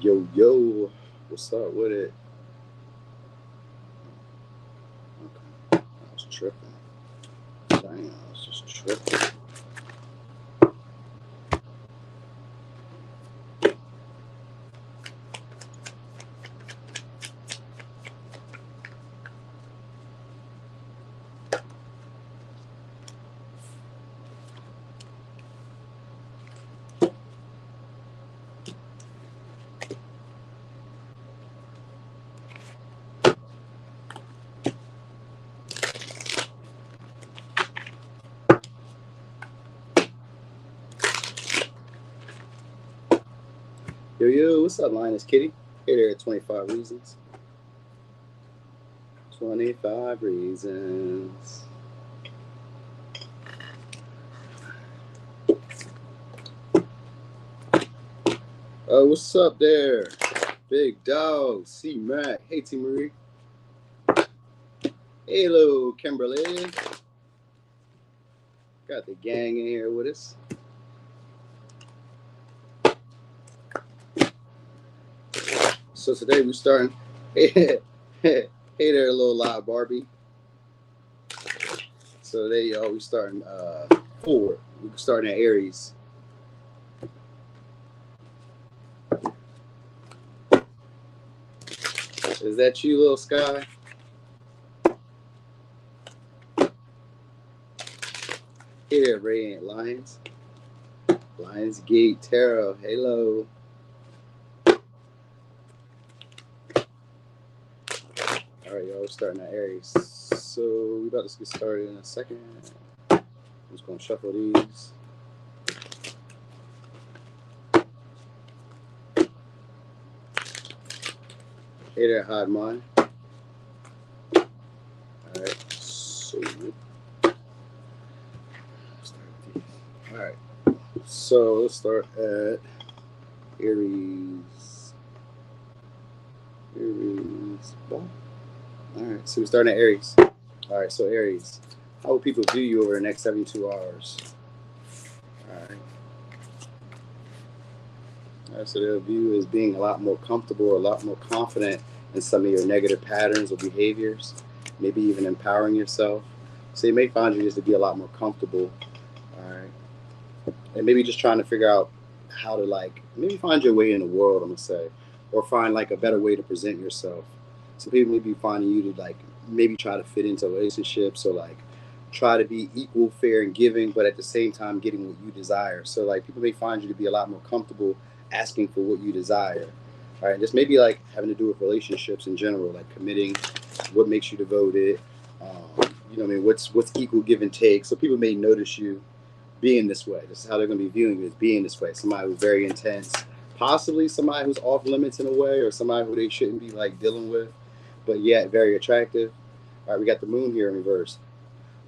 Yo, yo, what's up with it? Okay, I was tripping. Dang, I was just tripping. Yo, yo, what's up, Linus Kitty? Hey there at 25 Reasons. 25 Reasons. Oh, what's up there? Big dog, C Mac. Hey, T Marie. Hello, Kimberly. Got the gang in here with us. So today we're starting. Hey there, little live Barbie. So there you go. We're starting forward. We're starting at Aries. Is that you, little Sky? Hey there, Radiant Lions. Lionsgate Tarot. Hello. All right, y'all. We're starting at Aries. So we're about to get started in a second. I'm just gonna shuffle these. Hey there, Hot Mind. All right. So all right. So let's start at Aries. All right, so we're starting at Aries. All right, so Aries. How will people view you over the next 72 hours? All right. All right, so they'll view you as being a lot more comfortable, a lot more confident in some of your negative patterns or behaviors, maybe even empowering yourself. So they may find you just to be a lot more comfortable. All right. And maybe just trying to figure out how to maybe find your way in the world, I'm gonna say, or find a better way to present yourself. So people may be finding you to maybe try to fit into relationships or try to be equal, fair, and giving, but at the same time getting what you desire. So people may find you to be a lot more comfortable asking for what you desire. All right, this may be having to do with relationships in general, committing, what makes you devoted. You know what I mean? What's equal give and take. So people may notice you being this way. This is how they're going to be viewing you, as being this way. Somebody who's very intense, possibly somebody who's off limits in a way, or somebody who they shouldn't be dealing with, but yet very attractive. All right, we got the moon here in reverse.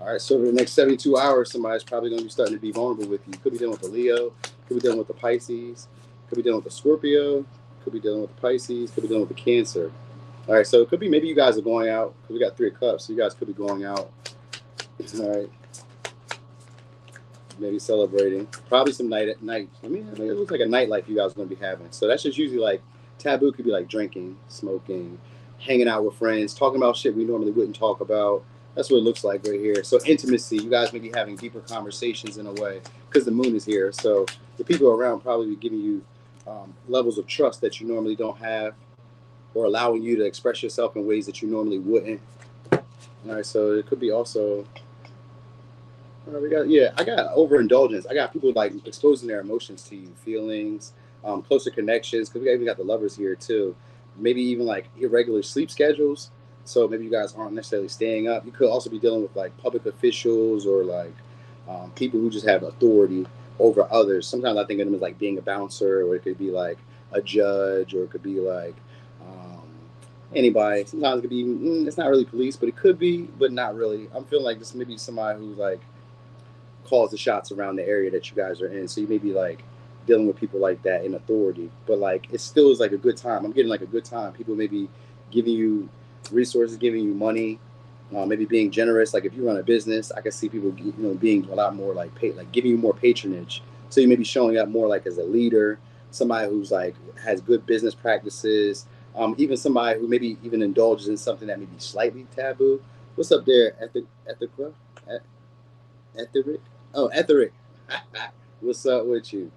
All right, so for the next 72 hours, somebody's probably going to be starting to be vulnerable with you. Could be dealing with the Leo, could be dealing with the Pisces, could be dealing with the Scorpio, could be dealing with the Pisces, could be dealing with the Cancer. All right, so it could be maybe you guys are going out, because we got 3 of Cups, so you guys could be going out. All right. Maybe celebrating. Probably some night at night. I mean, it looks like a nightlife you guys are going to be having. So that's just usually taboo could be drinking, smoking, hanging out with friends, talking about shit we normally wouldn't talk about. That's what it looks like right here. So intimacy, you guys may be having deeper conversations in a way because the moon is here. So the people around probably be giving you levels of trust that you normally don't have, or allowing you to express yourself in ways that you normally wouldn't. All right, so it could be also... I got overindulgence. I got people exposing their emotions to you, feelings, closer connections. Because we even got the lovers here too. Maybe even irregular sleep schedules. So maybe you guys aren't necessarily staying up. You could also be dealing with public officials or people who just have authority over others. Sometimes I think of them as being a bouncer, or it could be a judge, or it could be anybody. Sometimes it could be it's not really police, but it could be, but not really. I'm feeling this may be somebody who's calls the shots around the area that you guys are in. So you may be dealing with people like that in authority, but it still is a good time. I'm getting a good time. People may be giving you resources, giving you money, maybe being generous. If you run a business, I can see people being a lot more giving you more patronage. So you may be showing up more as a leader, somebody who's like has good business practices, even somebody who maybe even indulges in something that may be slightly taboo. What's up there, Etheric? Oh, Etheric. What's up with you?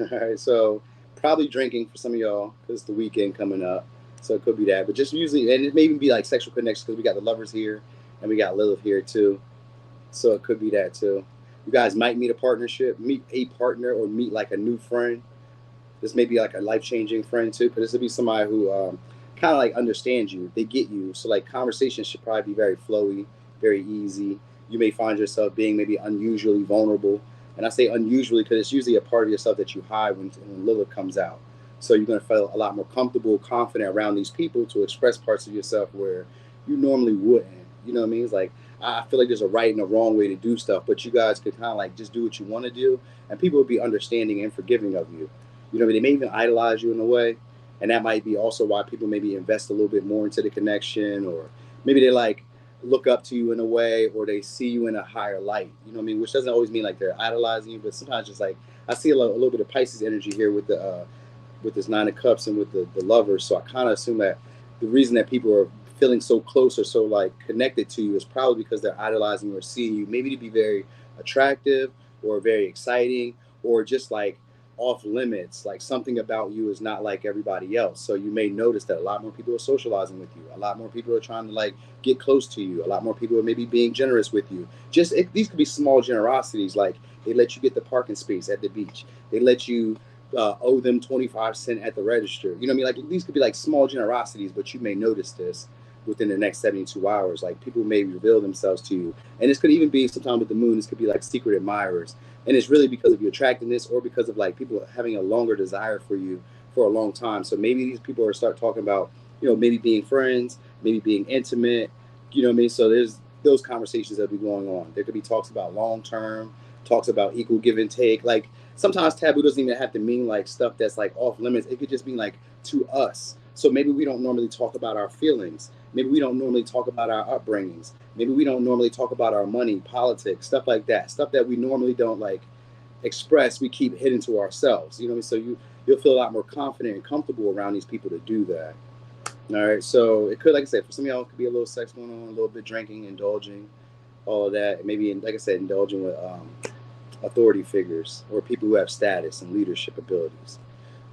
All right, so probably drinking for some of y'all because it's the weekend coming up. So it could be that, but just usually, and it may even be like sexual connections because we got the lovers here and we got Lilith here too. So it could be that too. You guys might meet a partner, or meet like a new friend. This may be like a life-changing friend too, but this would be somebody who kind of like understands you. They get you. So like conversations should probably be very flowy, very easy. You may find yourself being maybe unusually vulnerable. And I say unusually because it's usually a part of yourself that you hide when Lilith comes out. So you're going to feel a lot more comfortable, confident around these people to express parts of yourself where you normally wouldn't. You know what I mean? It's like, I feel like there's a right and a wrong way to do stuff, but you guys could kind of like just do what you want to do, and people will be understanding and forgiving of you. You know, they may even idolize you in a way, and that might be also why people maybe invest a little bit more into the connection, or maybe they like look up to you in a way, or they see you in a higher light. You know what I mean? Which doesn't always mean like they're idolizing you, but sometimes just like I see a little bit of Pisces energy here with the with this Nine of Cups and with the lovers. So I kind of assume that the reason that people are feeling so close or so like connected to you is probably because they're idolizing or seeing you maybe to be very attractive or very exciting, or just like off limits, like something about you is not like everybody else. So you may notice that a lot more people are socializing with you, a lot more people are trying to like get close to you, a lot more people are maybe being generous with you. These could be small generosities, like they let you get the parking space at the beach, they let you owe them 25 cents at the register. You know what I mean? Like these could be like small generosities, but you may notice this within the next 72 hours. Like people may reveal themselves to you. And this could even be sometime with the moon, this could be like secret admirers. And it's really because of your attractiveness, or because of like people having a longer desire for you for a long time. So maybe these people are start talking about, you know, maybe being friends, maybe being intimate, you know what I mean? So there's those conversations that be going on. There could be talks about long term, talks about equal give and take. Like sometimes taboo doesn't even have to mean like stuff that's like off limits. It could just mean like to us. So maybe we don't normally talk about our feelings. Maybe we don't normally talk about our upbringings. Maybe we don't normally talk about our money, politics, stuff like that. Stuff that we normally don't like express, we keep hidden to ourselves. You know what I mean? So you'll feel a lot more confident and comfortable around these people to do that. All right. So it could, like I said, for some of y'all, it could be a little sex going on, a little bit drinking, indulging, all of that. Maybe, like I said, indulging with authority figures or people who have status and leadership abilities.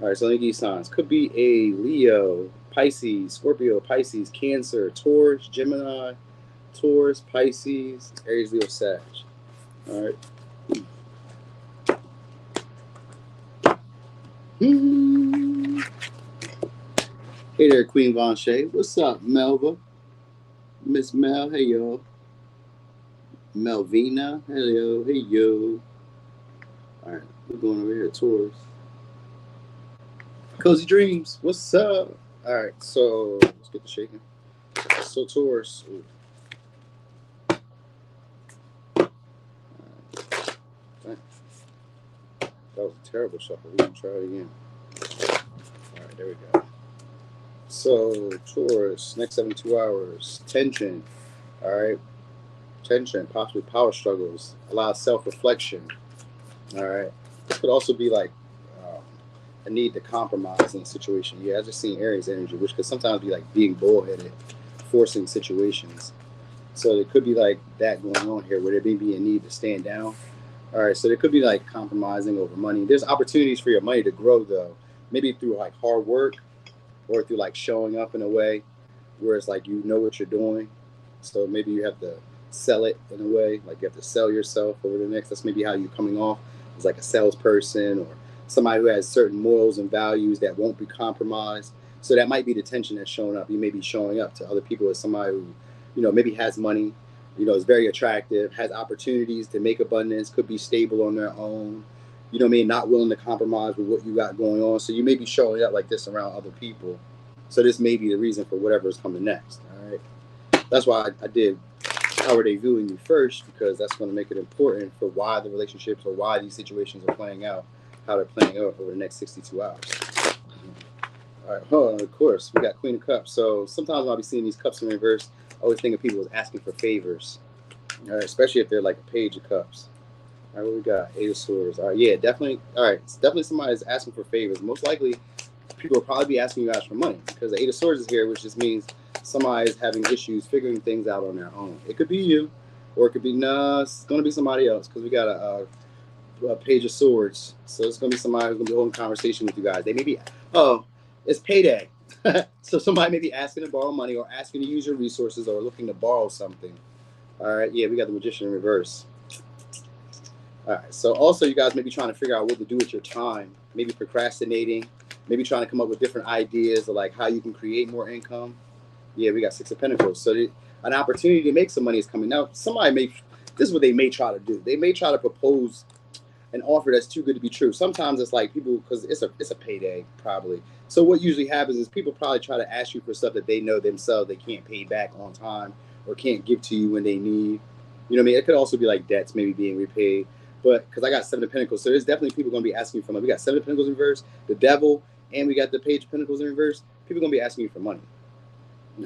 All right, so let me give you signs. Could be a Leo, Pisces, Scorpio, Pisces, Cancer, Taurus, Gemini, Taurus, Pisces, Aries, Leo, Sag. All right. Hey there, Queen Von Shay. What's up, Melva? Miss Mel, hey yo. Melvina, hello, hey yo. All right, we're going over here, Taurus. Cozy Dreams, what's up? All right, so let's get the shaking. So Taurus. Right. That was a terrible shuffle. We can try it again. All right, there we go. So Taurus, next 72 hours, tension. All right, tension, possibly power struggles, a lot of self-reflection. All right, this could also be like a need to compromise in a situation. Yeah, I just seen Aries energy, which could sometimes be like being bullheaded, forcing situations. So it could be like that going on here, where there may be a need to stand down. All right, so there could be like compromising over money. There's opportunities for your money to grow though, maybe through like hard work, or through like showing up in a way where it's like you know what you're doing. So maybe you have to sell it in a way, like you have to sell yourself over the next. That's maybe how you're coming off as like a salesperson, or somebody who has certain morals and values that won't be compromised. So that might be the tension that's showing up. You may be showing up to other people as somebody who, you know, maybe has money, you know, is very attractive, has opportunities to make abundance, could be stable on their own, you know what I mean, not willing to compromise with what you got going on. So you may be showing up like this around other people. So this may be the reason for whatever is coming next. All right. That's why I did how are they viewing you first, because that's going to make it important for why the relationships or why these situations are playing out, how they're playing out over the next 62 hours. All right, hold on, of course, we got Queen of Cups. So sometimes I'll be seeing these cups in reverse. I always think of people as asking for favors, all right, especially if they're like a Page of Cups. All right, what we got? Eight of Swords. All right, yeah, definitely. All right, it's definitely somebody that's asking for favors. Most likely, people will probably be asking you guys for money because the Eight of Swords is here, which just means somebody is having issues figuring things out on their own. It could be you, or it could be, nah, it's going to be somebody else because we got a Page of Swords. So it's going to be somebody who's going to be holding a conversation with you guys. They may be, oh, it's payday. So somebody may be asking to borrow money or asking to use your resources or looking to borrow something. All right, yeah, we got the Magician in reverse. All right, so also you guys may be trying to figure out what to do with your time, maybe procrastinating, maybe trying to come up with different ideas of like how you can create more income. Yeah, we got Six of Pentacles. So an opportunity to make some money is coming. Now, this is what they may try to do. They may try to propose an offer that's too good to be true. Sometimes it's like people, because it's a payday probably. So what usually happens is people probably try to ask you for stuff that they know themselves they can't pay back on time or can't give to you when they need. You know what I mean? It could also be like debts maybe being repaid. But because I got Seven of Pentacles, so there's definitely people going to be asking you for money. We got Seven of Pentacles in reverse, the Devil, and we got the Page of Pentacles in reverse. People going to be asking you for money.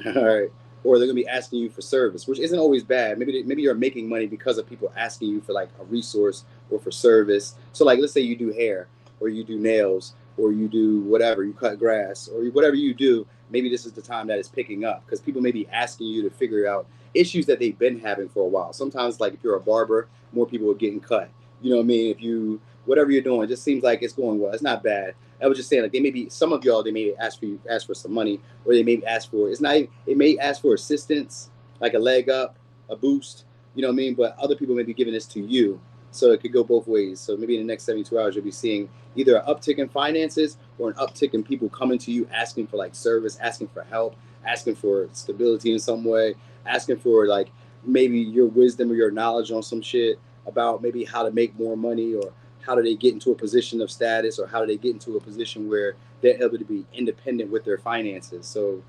All right. Or they're gonna be asking you for service, which isn't always bad. Maybe you're making money because of people asking you for like a resource or for service. So like, let's say you do hair, or you do nails, or you do whatever, you cut grass, or whatever you do. Maybe this is the time that it's picking up because people may be asking you to figure out issues that they've been having for a while. Sometimes, like if you're a barber, more people are getting cut. You know what I mean? If you whatever you're doing, it just seems like it's going well. It's not bad. I was just saying, like they may be some of y'all. They may ask for some money, or they may ask for it's not. It may ask for assistance, like a leg up, a boost. You know what I mean? But other people may be giving this to you, so it could go both ways. So maybe in the next 72 hours, you'll be seeing either an uptick in finances or an uptick in people coming to you asking for like service, asking for help, asking for stability in some way, asking for like maybe your wisdom or your knowledge on some shit about maybe how to make more money or how do they get into a position of status or how do they get into a position where they're able to be independent with their finances. So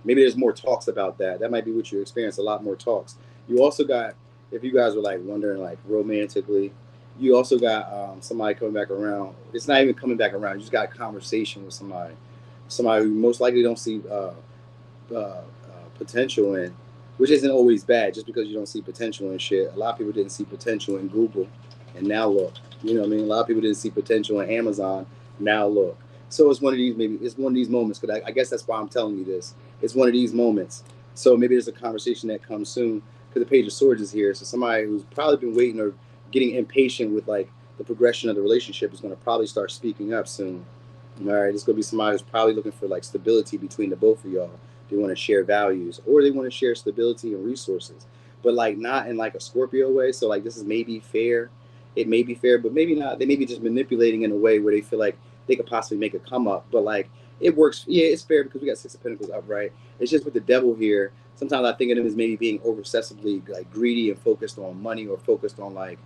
maybe there's more talks about that. That might be what you experience, a lot more talks. You also got, if you guys were like wondering like romantically, you also got somebody coming back around. It's not even coming back around. You just got a conversation with somebody who most likely don't see potential in, which isn't always bad just because you don't see potential in shit. A lot of people didn't see potential in Google, and now look. You know what I mean? A lot of people didn't see potential in Amazon, now look. So it's one of these, maybe it's one of these moments, because I guess that's why I'm telling you this. It's one of these moments. So maybe there's a conversation that comes soon, because the Page of Swords is here. So somebody who's probably been waiting or getting impatient with like the progression of the relationship is going to probably start speaking up soon. All right, it's going to be somebody who's probably looking for like stability between the both of y'all. They want to share values, or they want to share stability and resources, but like not in like a Scorpio way. So like this is maybe fair. It may be fair, but maybe not. They may be just manipulating in a way where they feel like they could possibly make a come up. But like it works. Yeah, it's fair because we got Six of Pentacles upright. It's just with the Devil here. Sometimes I think of them as maybe being oversessively like greedy and focused on money or focused on like,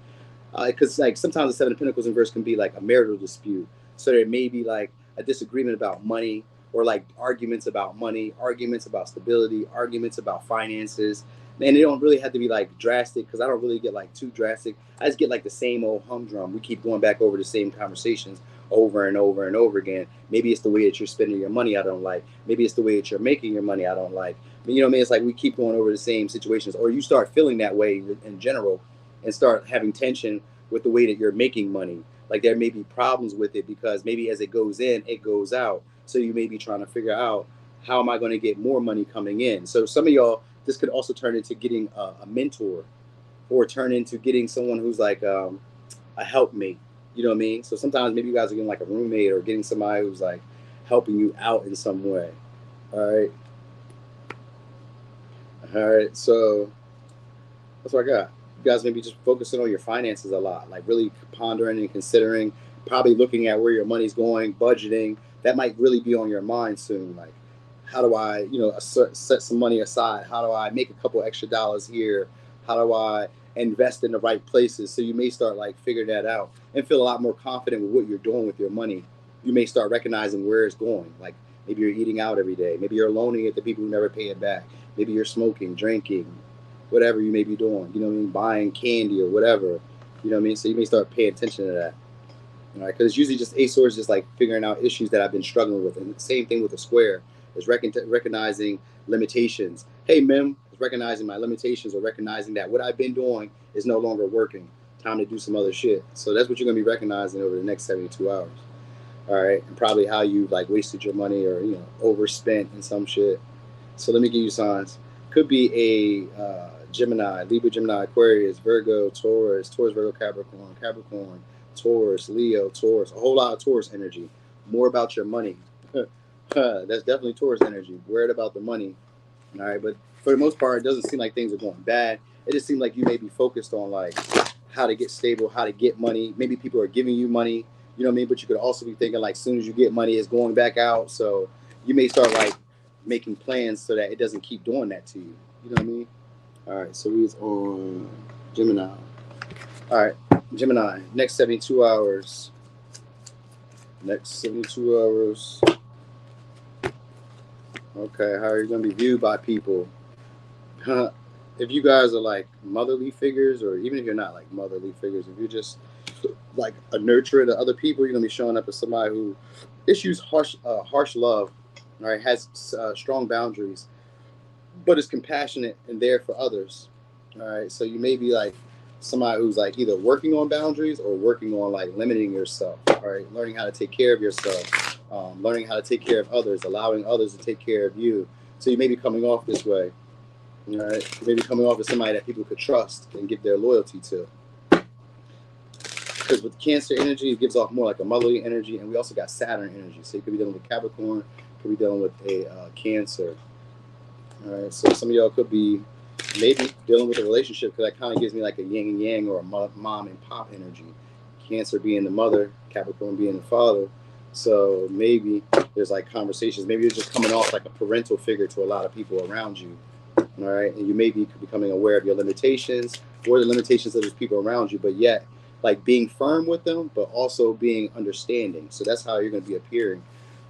because like sometimes the Seven of Pentacles in verse can be like a marital dispute. So there may be like a disagreement about money or like arguments about money, arguments about stability, arguments about finances. And they don't really have to be like drastic because I don't really get like too drastic. I just get like the same old humdrum. We keep going back over the same conversations over and over and over again. Maybe it's the way that you're spending your money I don't like. Maybe it's the way that you're making your money I don't like. But you know what I mean? It's like we keep going over the same situations, or you start feeling that way in general and start having tension with the way that you're making money. Like there may be problems with it because maybe as it goes in, it goes out. So you may be trying to figure out how am I going to get more money coming in. So some of y'all, this could also turn into getting a mentor or turn into getting someone who's like a helpmate. You know what I mean? So sometimes maybe you guys are getting like a roommate or getting somebody who's like helping you out in some way. All right. All right. So that's what I got. You guys may be just focusing on your finances a lot, like really pondering and considering, probably looking at where your money's going, budgeting. That might really be on your mind soon. Like, how do I, set some money aside? How do I make a couple extra dollars here? How do I invest in the right places? So you may start like figuring that out and feel a lot more confident with what you're doing with your money. You may start recognizing where it's going. Like maybe you're eating out every day. Maybe you're loaning it to people who never pay it back. Maybe you're smoking, drinking, whatever you may be doing. You know what I mean? Buying candy or whatever. You know what I mean? So you may start paying attention to that. All right, because it's usually just Ace Swords, just like figuring out issues that I've been struggling with. And the same thing with the Square is recognizing limitations. Hey, Mim, is recognizing my limitations or recognizing that what I've been doing is no longer working. Time to do some other shit. So that's what you're gonna be recognizing over the next 72 hours. All right, and probably how you like wasted your money or overspent in some shit. So let me give you signs. Could be a Gemini, Libra, Gemini, Aquarius, Virgo, Taurus, Virgo, Capricorn, Taurus, Leo, Taurus. A whole lot of Taurus energy. More about your money. That's definitely Taurus energy. Worried about the money. All right, but for the most part, it doesn't seem like things are going bad. It just seems like you may be focused on like how to get stable, how to get money. Maybe people are giving you money, you know what I mean? But you could also be thinking like, as soon as you get money, it's going back out. So you may start like making plans so that it doesn't keep doing that to you. You know what I mean? All right, so we's on Gemini. All right, Gemini, next 72 hours. Next 72 hours. Okay, how are you going to be viewed by people? If you guys are like motherly figures, or even if you're not like motherly figures, if you're just like a nurturer to other people, you're going to be showing up as somebody who issues harsh love, right? Has strong boundaries, but is compassionate and there for others. All right, so you may be like somebody who's like either working on boundaries or working on like limiting yourself. All right, learning how to take care of yourself, learning how to take care of others, allowing others to take care of you. So you may be coming off this way. All right, you may be coming off as somebody that people could trust and give their loyalty to. Because with Cancer energy, it gives off more like a motherly energy, and we also got Saturn energy. So you could be dealing with Capricorn, could be dealing with a Cancer. All right, so some of y'all could be maybe dealing with a relationship, because that kind of gives me like a yin and yang, or a mom and pop energy. Cancer being the mother, Capricorn being the father. So maybe there's like conversations. Maybe you're just coming off like a parental figure to a lot of people around you. All right, and you may be becoming aware of your limitations or the limitations of those people around you, but yet like being firm with them, but also being understanding. So that's how you're going to be appearing.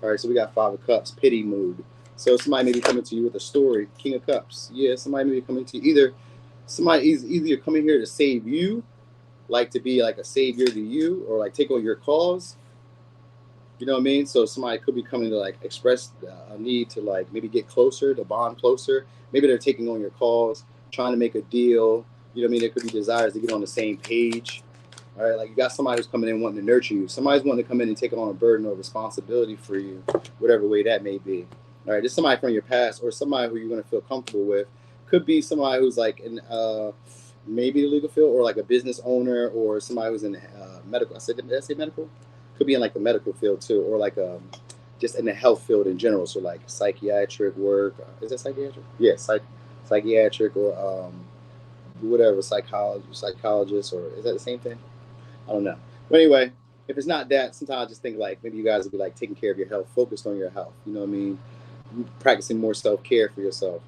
All right, so we got 5 of Cups, pity mood. So somebody may be coming to you with a story, King of Cups. Yeah, somebody may be coming to you. Somebody is either coming here to save you, like to be like a savior to you, or like take on your cause. You know what I mean? So somebody could be coming to like express a need to like maybe get closer, to bond closer. Maybe they're taking on your cause, trying to make a deal. You know what I mean? There could be desires to get on the same page. All right, like you got somebody who's coming in wanting to nurture you. Somebody's wanting to come in and take on a burden or responsibility for you, whatever way that may be. All right, this is somebody from your past, or somebody who you're going to feel comfortable with. Could be somebody who's like in maybe the legal field, or like a business owner, or somebody who's in medical. Did I say medical? Could be in like the medical field too, or like just in the health field in general. So like psychiatric work. Is that psychiatric? Yeah, psychiatric, or whatever, psychologist, or is that the same thing? I don't know. But anyway, if it's not that, sometimes I just think like maybe you guys will be like taking care of your health, focused on your health. You know what I mean? Practicing more self-care for yourself.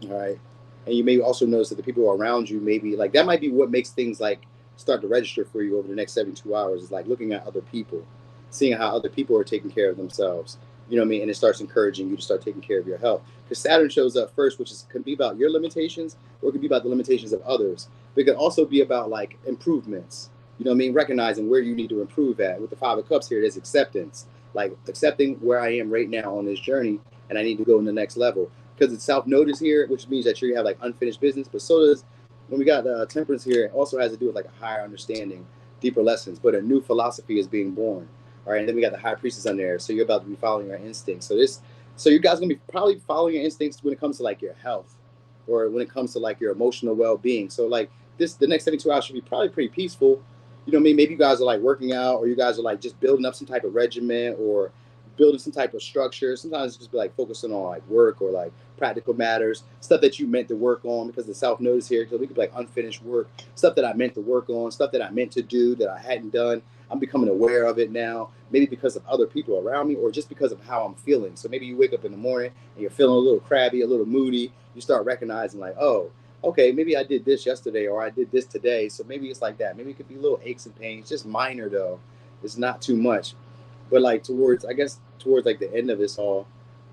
All right. And you may also notice that the people around you, maybe like that might be what makes things like start to register for you over the next 72 hours, is like looking at other people, seeing how other people are taking care of themselves. You know what I mean? And it starts encouraging you to start taking care of your health. Because Saturn shows up first, which can be about your limitations, or it could be about the limitations of others. But it could also be about like improvements. You know what I mean? Recognizing where you need to improve at. With the 5 of Cups here, there's acceptance. Like accepting where I am right now on this journey, and I need to go in the next level. Because it's self-notice here, which means that you have like unfinished business. But so does, when we got Temperance here, it also has to do with like a higher understanding, deeper lessons. But a new philosophy is being born. All right, and then we got the High Priestess on there. So you're about to be following your instincts. So you guys are gonna be probably following your instincts when it comes to like your health, or when it comes to like your emotional well-being. So like the next 72 hours should be probably pretty peaceful. You know what I mean? Maybe you guys are like working out, or you guys are like just building up some type of regimen, or building some type of structure. Sometimes it's just be like focusing on like work, or like practical matters, stuff that you meant to work on, because the self-notice here. So we could be like unfinished work, stuff that I meant to work on, stuff that I meant to do that I hadn't done. I'm becoming aware of it now, maybe because of other people around me, or just because of how I'm feeling. So maybe you wake up in the morning and you're feeling a little crabby, a little moody. You start recognizing like, oh, okay, maybe I did this yesterday, or I did this today. So maybe it's like that. Maybe it could be little aches and pains, just minor though. It's not too much. But like towards like the end of this all,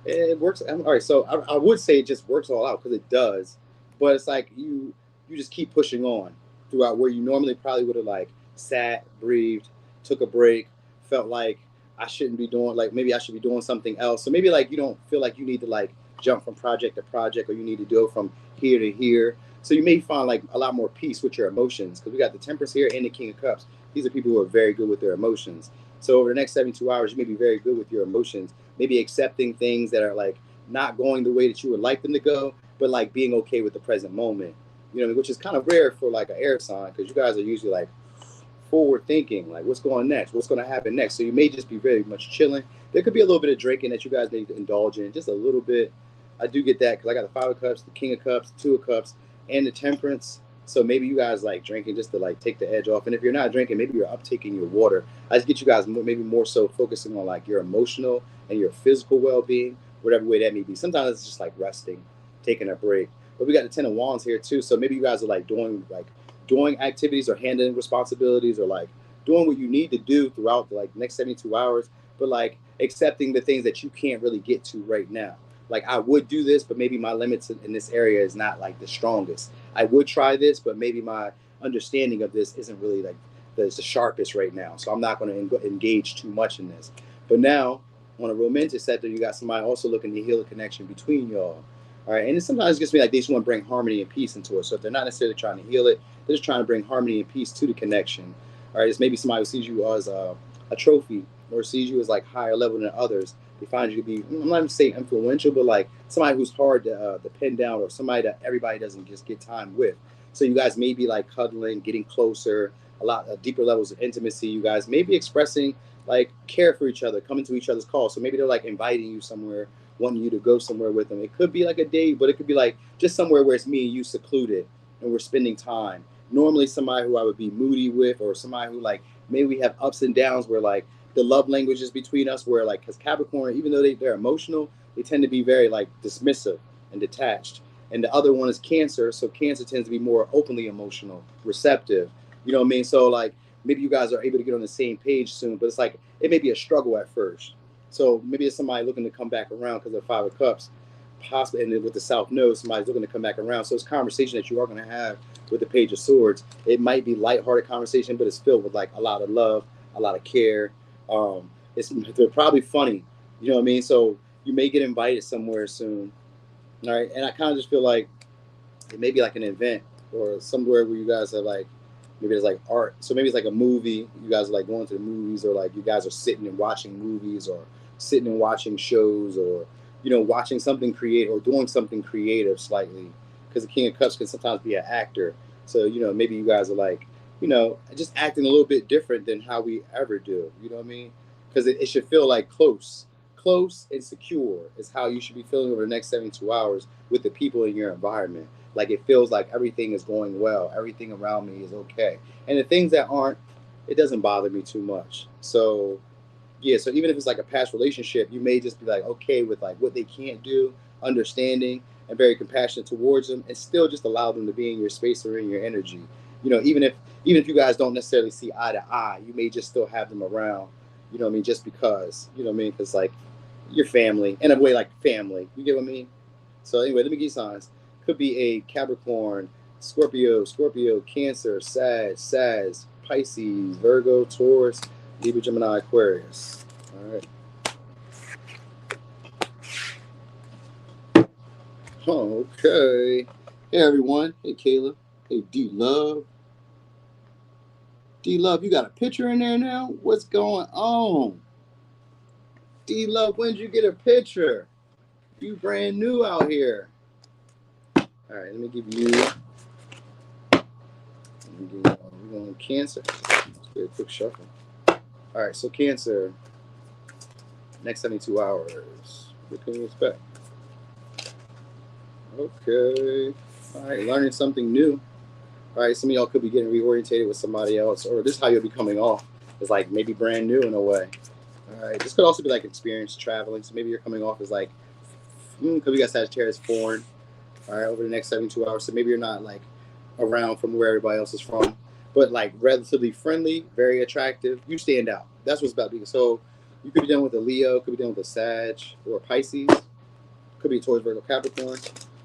it works. All right, so I would say it just works all out, because it does. But it's like you just keep pushing on throughout, where you normally probably would have like sat, breathed, took a break, felt like I shouldn't be doing, like maybe I should be doing something else. So maybe like you don't feel like you need to like jump from project to project, or you need to go from here to here. So you may find like a lot more peace with your emotions, because we got the Temperance here and the King of Cups. These are people who are very good with their emotions. So over the next 72 hours, you may be very good with your emotions, maybe accepting things that are like not going the way that you would like them to go, but like being okay with the present moment, you know, which is kind of rare for like an air sign, because you guys are usually like forward thinking, like what's going next, what's going to happen next. So you may just be very much chilling. There could be a little bit of drinking that you guys may indulge in, just a little bit. I do get that, because I got the 5 of Cups, the King of Cups, 2 of Cups, and the Temperance. So maybe you guys like drinking just to like take the edge off. And if you're not drinking, maybe you're uptaking your water. I just get you guys maybe more so focusing on like your emotional and your physical well-being, whatever way that may be. Sometimes it's just like resting, taking a break. But we got the 10 of Wands here too. So maybe you guys are like doing activities or handling responsibilities, or like doing what you need to do throughout the like next 72 hours, but like accepting the things that you can't really get to right now. Like, I would do this, but maybe my limits in this area is not like the strongest. I would try this, but maybe my understanding of this isn't really like the sharpest right now. So I'm not going to engage too much in this. But now, on a romantic sector, you got somebody also looking to heal a connection between y'all. All right, and it sometimes gets me like they just want to bring harmony and peace into it. So if they're not necessarily trying to heal it, they're just trying to bring harmony and peace to the connection. All right, it's maybe somebody who sees you as a trophy, or sees you as like higher level than others. They find you to be, I'm not even saying influential, but like somebody who's hard to pin down, or somebody that everybody doesn't just get time with. So you guys may be like cuddling, getting closer, a lot deeper levels of intimacy. You guys may be expressing like care for each other, coming to each other's calls. So maybe they're like inviting you somewhere, wanting you to go somewhere with them. It could be like a date, but it could be like just somewhere where it's me and you secluded and we're spending time. Normally somebody who I would be moody with, or somebody who like maybe we have ups and downs where like the love languages between us, where like, because Capricorn, even though they're emotional, they tend to be very like dismissive and detached. And the other one is Cancer. So Cancer tends to be more openly emotional, receptive. You know what I mean? So like maybe you guys are able to get on the same page soon, but it's like it may be a struggle at first. So maybe it's somebody looking to come back around because of the 5 of Cups, possibly, and then with the South Node, somebody's looking to come back around. So it's conversation that you are going to have with the Page of Swords. It might be lighthearted conversation, but it's filled with like a lot of love, a lot of care. They're probably funny, you know what I mean? So you may get invited somewhere soon. All right. And I kind of just feel like it may be like an event, or somewhere where you guys are like, maybe it's like art. So maybe it's like a movie. You guys are like going to the movies, or like you guys are sitting and watching movies, or sitting and watching shows, or, you know, watching something creative, or doing something creative slightly. Because the King of Cups can sometimes be an actor. So, you know, maybe you guys are like, you know, just acting a little bit different than how we ever do. You know what I mean? Because it should feel like close and secure is how you should be feeling over the next 72 hours with the people in your environment. Like it feels like everything is going well. Everything around me is okay. And the things that aren't, it doesn't bother me too much. So, yeah, so even if it's like a past relationship, you may just be like okay with like what they can't do, understanding, and very compassionate towards them, and still just allow them to be in your space or in your energy. You know, even if you guys don't necessarily see eye to eye, you may just still have them around, you know what I mean, just because, you know what I mean, because like your family, in a way like family, you get what I mean? So anyway, let me give you signs. Could be a Capricorn, Scorpio, Cancer, Sag, Pisces, Virgo, Taurus, Libra, Gemini, Aquarius. All right. Okay. Hey everyone. Hey Kayla. Hey D-Love. D-Love, you got a picture in there now? What's going on? D-Love, when did you get a picture? You brand new out here. All right, let me give you we're going Cancer. Let's get a quick shuffle. All right, so Cancer, next 72 hours. What can you expect? Okay. All right, learning something new. All right, some of y'all could be getting reorientated with somebody else, or this is how you'll be coming off. It's like maybe brand new in a way. All right, this could also be like experience traveling. So maybe you're coming off as like, because we got Sagittarius foreign. All right, over the next 72 hours. So maybe you're not like around from where everybody else is from, but like relatively friendly, very attractive. You stand out. That's what's about to be. So you could be dealing with a Leo, could be dealing with a Sag or a Pisces, could be a Taurus, Virgo, Capricorn.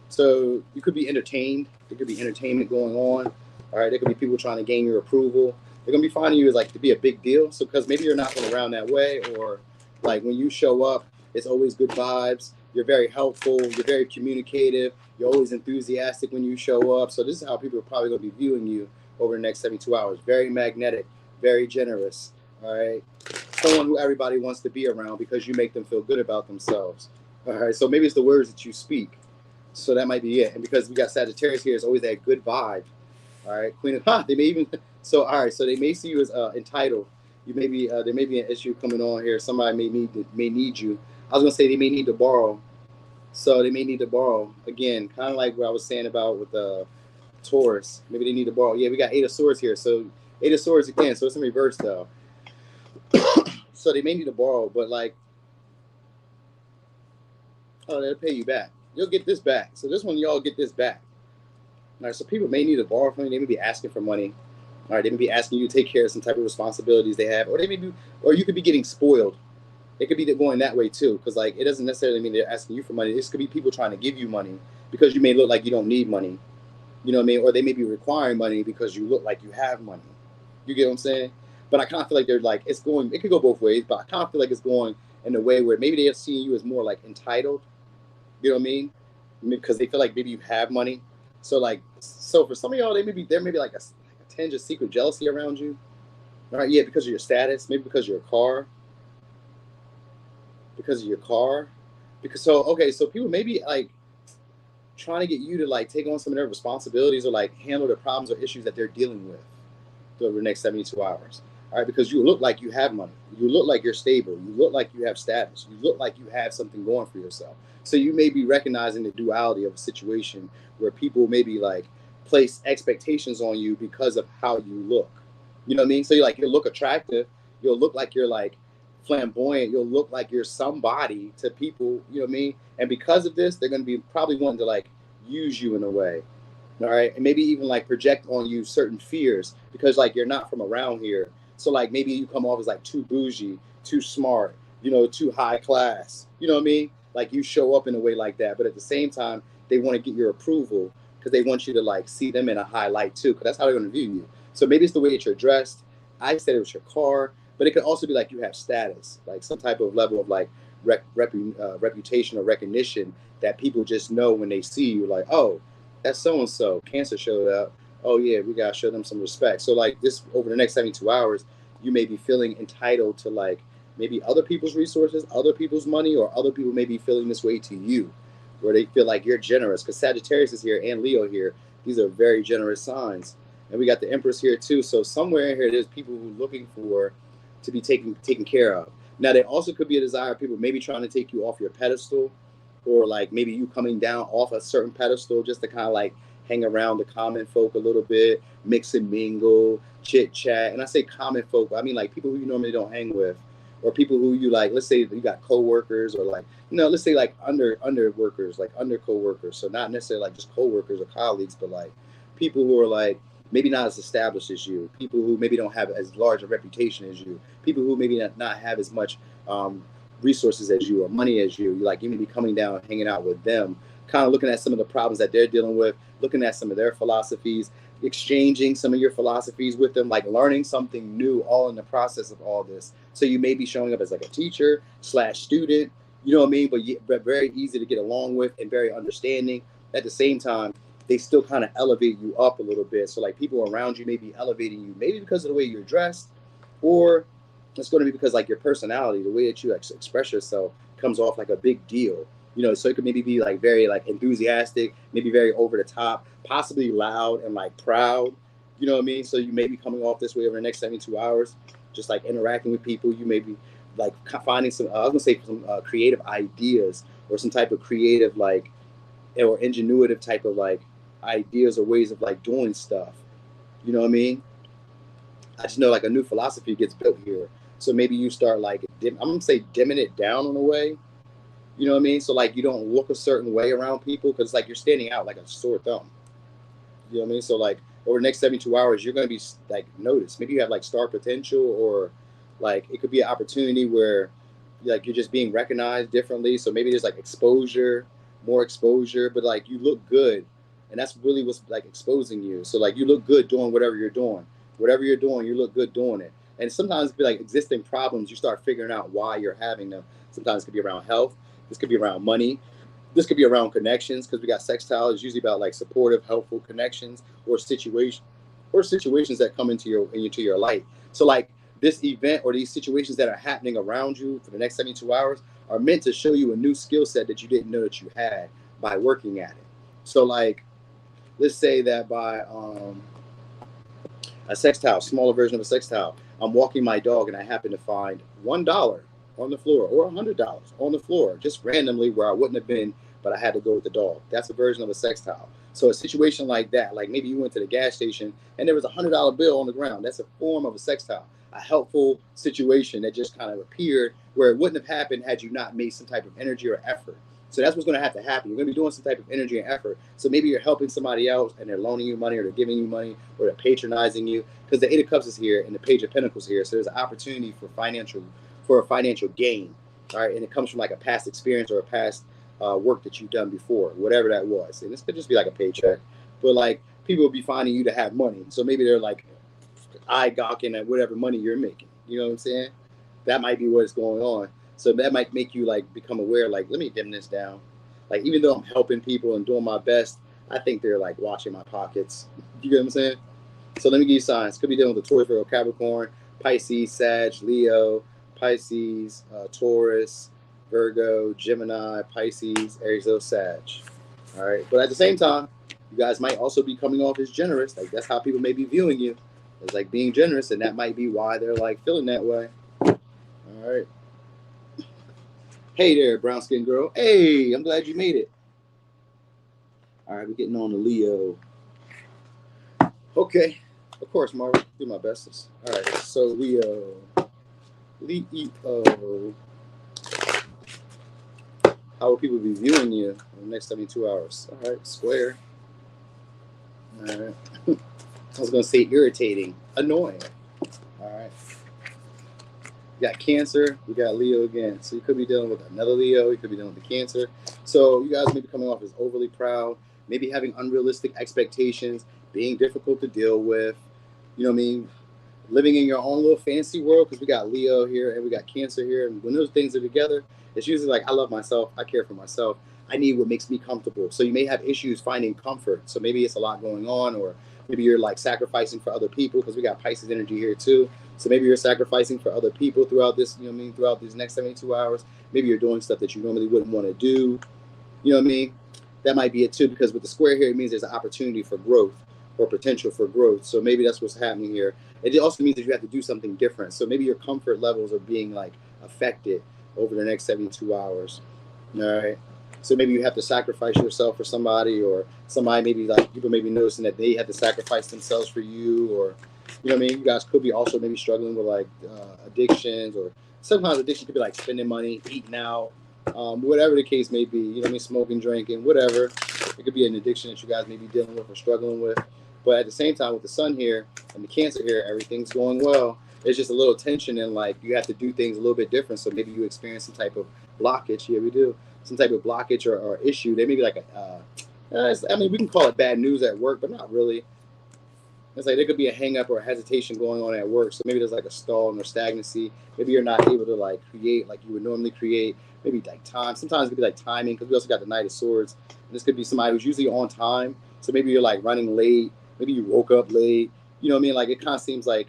So you could be entertained. There could be entertainment going on. All right, there could be people trying to gain your approval. They're gonna be finding you as like to be a big deal. So because maybe you're not going around that way, or like when you show up, it's always good vibes. You're very helpful. You're very communicative. You're always enthusiastic when you show up. So this is how people are probably going to be viewing you over the next 72 hours. Very magnetic, very generous. All right. Someone who everybody wants to be around because you make them feel good about themselves. All right. So maybe it's the words that you speak. So that might be it. And because we got Sagittarius here, it's always that good vibe. All right. Queen of, they may even, so, all right. So they may see you as entitled. You may be, there may be an issue coming on here. Somebody may need you. I was going to say they may need to borrow. So they may need to borrow. Again, kind of like what I was saying about with Taurus. Maybe they need to borrow. Yeah, we got 8 of Swords here. So 8 of Swords again. So it's in reverse though. So they may need to borrow, but like, oh, they'll pay you back. You'll get this back. So this one, y'all get this back. All right, so people may need to borrow from you. They may be asking for money. All right, they may be asking you to take care of some type of responsibilities they have, or they may be, or you could be getting spoiled. It could be going that way too, because like it doesn't necessarily mean they're asking you for money. This could be people trying to give you money because you may look like you don't need money. You know what I mean? Or they may be requiring money because you look like you have money. You get what I'm saying? But I kind of feel like they're like, it's going, it could go both ways, but I kind of feel like it's going in a way where maybe they're seeing you as more like entitled. You know what I mean? Because they feel like maybe you have money. So like, so for some of y'all, there may be like a tinge of secret jealousy around you. All right, yeah, because of your status, maybe because of your car. Because of your car. Because so, okay, so people may be like trying to get you to like take on some of their responsibilities or like handle the problems or issues that they're dealing with over the next 72 hours. All right, because you look like you have money. You look like you're stable. You look like you have status. You look like you have something going for yourself. So you may be recognizing the duality of a situation where people maybe like place expectations on you because of how you look. You know what I mean? So you're like, you'll look attractive. You'll look like you're like flamboyant. You'll look like you're somebody to people, you know what I mean? And because of this, they're going to be probably wanting to like use you in a way. All right. And maybe even like project on you certain fears because like you're not from around here. So like maybe you come off as like too bougie, too smart, you know, too high class. You know what I mean? Like you show up in a way like that. But at the same time, they want to get your approval because they want you to like see them in a high light too, because that's how they're going to view you. So maybe it's the way that you're dressed. I said it was your car, but it could also be like you have status, like some type of level of like reputation or recognition that people just know when they see you, like, oh, that's so-and-so. Cancer showed up. Oh, yeah, we got to show them some respect. So, like, this over the next 72 hours, you may be feeling entitled to, like, maybe other people's resources, other people's money, or other people may be feeling this way to you, where they feel like you're generous. Because Sagittarius is here and Leo here. These are very generous signs. And we got the Empress here, too. So somewhere in here, there's people who are looking for to be taken care of. Now, there also could be a desire of people maybe trying to take you off your pedestal, or like maybe you coming down off a certain pedestal just to kind of like hang around the common folk a little bit, mix and mingle, chit chat. And I say common folk, I mean like people who you normally don't hang with, or people who you like, let's say you got co-workers, or like, you know, let's say like under workers, like under co-workers. So not necessarily like just co-workers or colleagues, but like people who are like maybe not as established as you, people who maybe don't have as large a reputation as you, people who maybe not have as much resources as you or money as you. Like you may be coming down and hanging out with them, kind of looking at some of the problems that they're dealing with, looking at some of their philosophies, exchanging some of your philosophies with them, like learning something new all in the process of all this. So you may be showing up as like a teacher / student, you know what I mean? But very easy to get along with and very understanding. At the same time, they still kind of elevate you up a little bit. So like people around you may be elevating you, maybe because of the way you're dressed, or it's going to be because like your personality, the way that you express yourself comes off like a big deal. You know, so it could maybe be like very like enthusiastic, maybe very over the top, possibly loud and like proud. You know what I mean? So you may be coming off this way over the next 72 hours, just like interacting with people. You may be like finding some, I was gonna say some creative ideas or some type of creative like, or ingenuitive type of like ideas or ways of like doing stuff. You know what I mean? I just know like a new philosophy gets built here. So maybe you start like, I'm gonna say dimming it down in a way. You know what I mean? So like you don't look a certain way around people because like you're standing out like a sore thumb. You know what I mean? So like over the next 72 hours, you're going to be like noticed. Maybe you have like star potential, or like it could be an opportunity where like you're just being recognized differently. So maybe there's like exposure, more exposure, but like you look good. And that's really what's like exposing you. So like you look good doing whatever you're doing. Whatever you're doing, you look good doing it. And sometimes it be like existing problems, you start figuring out why you're having them. Sometimes it could be around health. This could be around money. This could be around connections, because we got sextile. It's usually about like supportive, helpful connections or situations that come into your light. So like this event or these situations that are happening around you for the next 72 hours are meant to show you a new skill set that you didn't know that you had by working at it. So like, let's say that by a sextile, smaller version of a sextile, I'm walking my dog and I happen to find $1 on the floor or $100 on the floor, just randomly where I wouldn't have been, but I had to go with the dog. That's a version of a sextile. So a situation like that, like maybe you went to the gas station and there was $100 bill on the ground. That's a form of a sextile, a helpful situation that just kind of appeared where it wouldn't have happened had you not made some type of energy or effort. So that's what's going to have to happen. You're going to be doing some type of energy and effort. So maybe you're helping somebody else and they're loaning you money, or they're giving you money, or they're patronizing you, because the Eight of Cups is here and the Page of Pentacles here. So there's an opportunity for a financial gain. All right. And it comes from like a past experience or a past work that you've done before, whatever that was. And this could just be like a paycheck, but like people will be finding you to have money. So maybe they're like eye gawking at whatever money you're making. You know what I'm saying? That might be what's going on. So that might make you like become aware, like, let me dim this down. Like, even though I'm helping people and doing my best, I think they're like watching my pockets. You get what I'm saying? So let me give you signs. Could be dealing with the Taurus, Virgo, Capricorn, Pisces, Sag, Leo, Pisces, Taurus, Virgo, Gemini, Pisces, Aries, Sag. All right. But at the same time, you guys might also be coming off as generous. Like, that's how people may be viewing you. It's like being generous, and that might be why they're like feeling that way. All right. Hey there, brown skin girl. Hey, I'm glad you made it. All right, we're getting on to Leo. Okay, of course, Marvin. Do my bestest. All right, so Leo. How will people be viewing you in the next 72 hours? All right, square. All right. I was going to say irritating, annoying. All right. We got Cancer, we got Leo again. So you could be dealing with another Leo, you could be dealing with the Cancer. So you guys may be coming off as overly proud, maybe having unrealistic expectations, being difficult to deal with, you know what I mean? Living in your own little fantasy world, because we got Leo here and we got Cancer here. And when those things are together, it's usually like, I love myself, I care for myself, I need what makes me comfortable. So you may have issues finding comfort. So maybe it's a lot going on, or maybe you're like sacrificing for other people, because we got Pisces energy here too. So maybe you're sacrificing for other people throughout this, you know what I mean, throughout these next 72 hours. Maybe you're doing stuff that you normally wouldn't want to do. You know what I mean? That might be it too, because with the square here, it means there's an opportunity for growth or potential for growth. So maybe that's what's happening here. It also means that you have to do something different. So maybe your comfort levels are being like affected over the next 72 hours. All right. So maybe you have to sacrifice yourself for somebody, or somebody maybe like people may be noticing that they have to sacrifice themselves for you, or, you know what I mean? You guys could be also maybe struggling with like addictions, or sometimes addiction could be like spending money, eating out, whatever the case may be, you know what I mean? Smoking, drinking, whatever. It could be an addiction that you guys may be dealing with or struggling with. But at the same time, with the sun here and the Cancer here, everything's going well. There's just a little tension, and like you have to do things a little bit different. So maybe you experience some type of blockage. Yeah, we do. Some type of blockage or issue. They may be like I mean, we can call it bad news at work, but not really. It's like there could be a hang up or a hesitation going on at work. So maybe there's like a stall or stagnancy. Maybe you're not able to like create like you would normally create. Maybe like time. Sometimes it could be like timing, because we also got the Knight of Swords. And this could be somebody who's usually on time. So maybe you're like running late. Maybe you woke up late. You know what I mean? Like it kind of seems like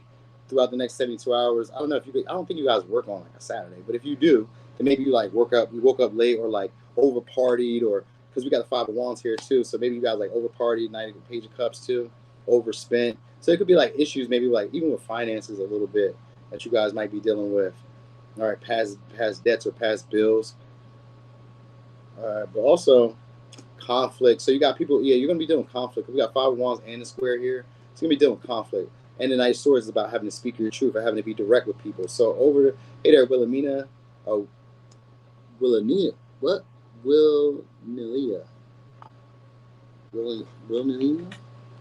throughout the next 72 hours. I don't know if I don't think you guys work on like a Saturday, but if you do, then maybe you like you woke up late, or like over partied, or because we got the Five of Wands here too. So maybe you guys like over partied, Page of Cups too, overspent. So it could be like issues, maybe like even with finances a little bit that you guys might be dealing with. All right, past debts or past bills. All right, but also conflict. So you got people, yeah, you're gonna be dealing with conflict. We got Five of Wands and the square here. It's gonna be dealing with conflict. And the Knight of Swords is about having to speak your truth or having to be direct with people. So hey there, Wilhelmina. Oh, Wilhelmina. What? Wilhelmina. Wilhelmina?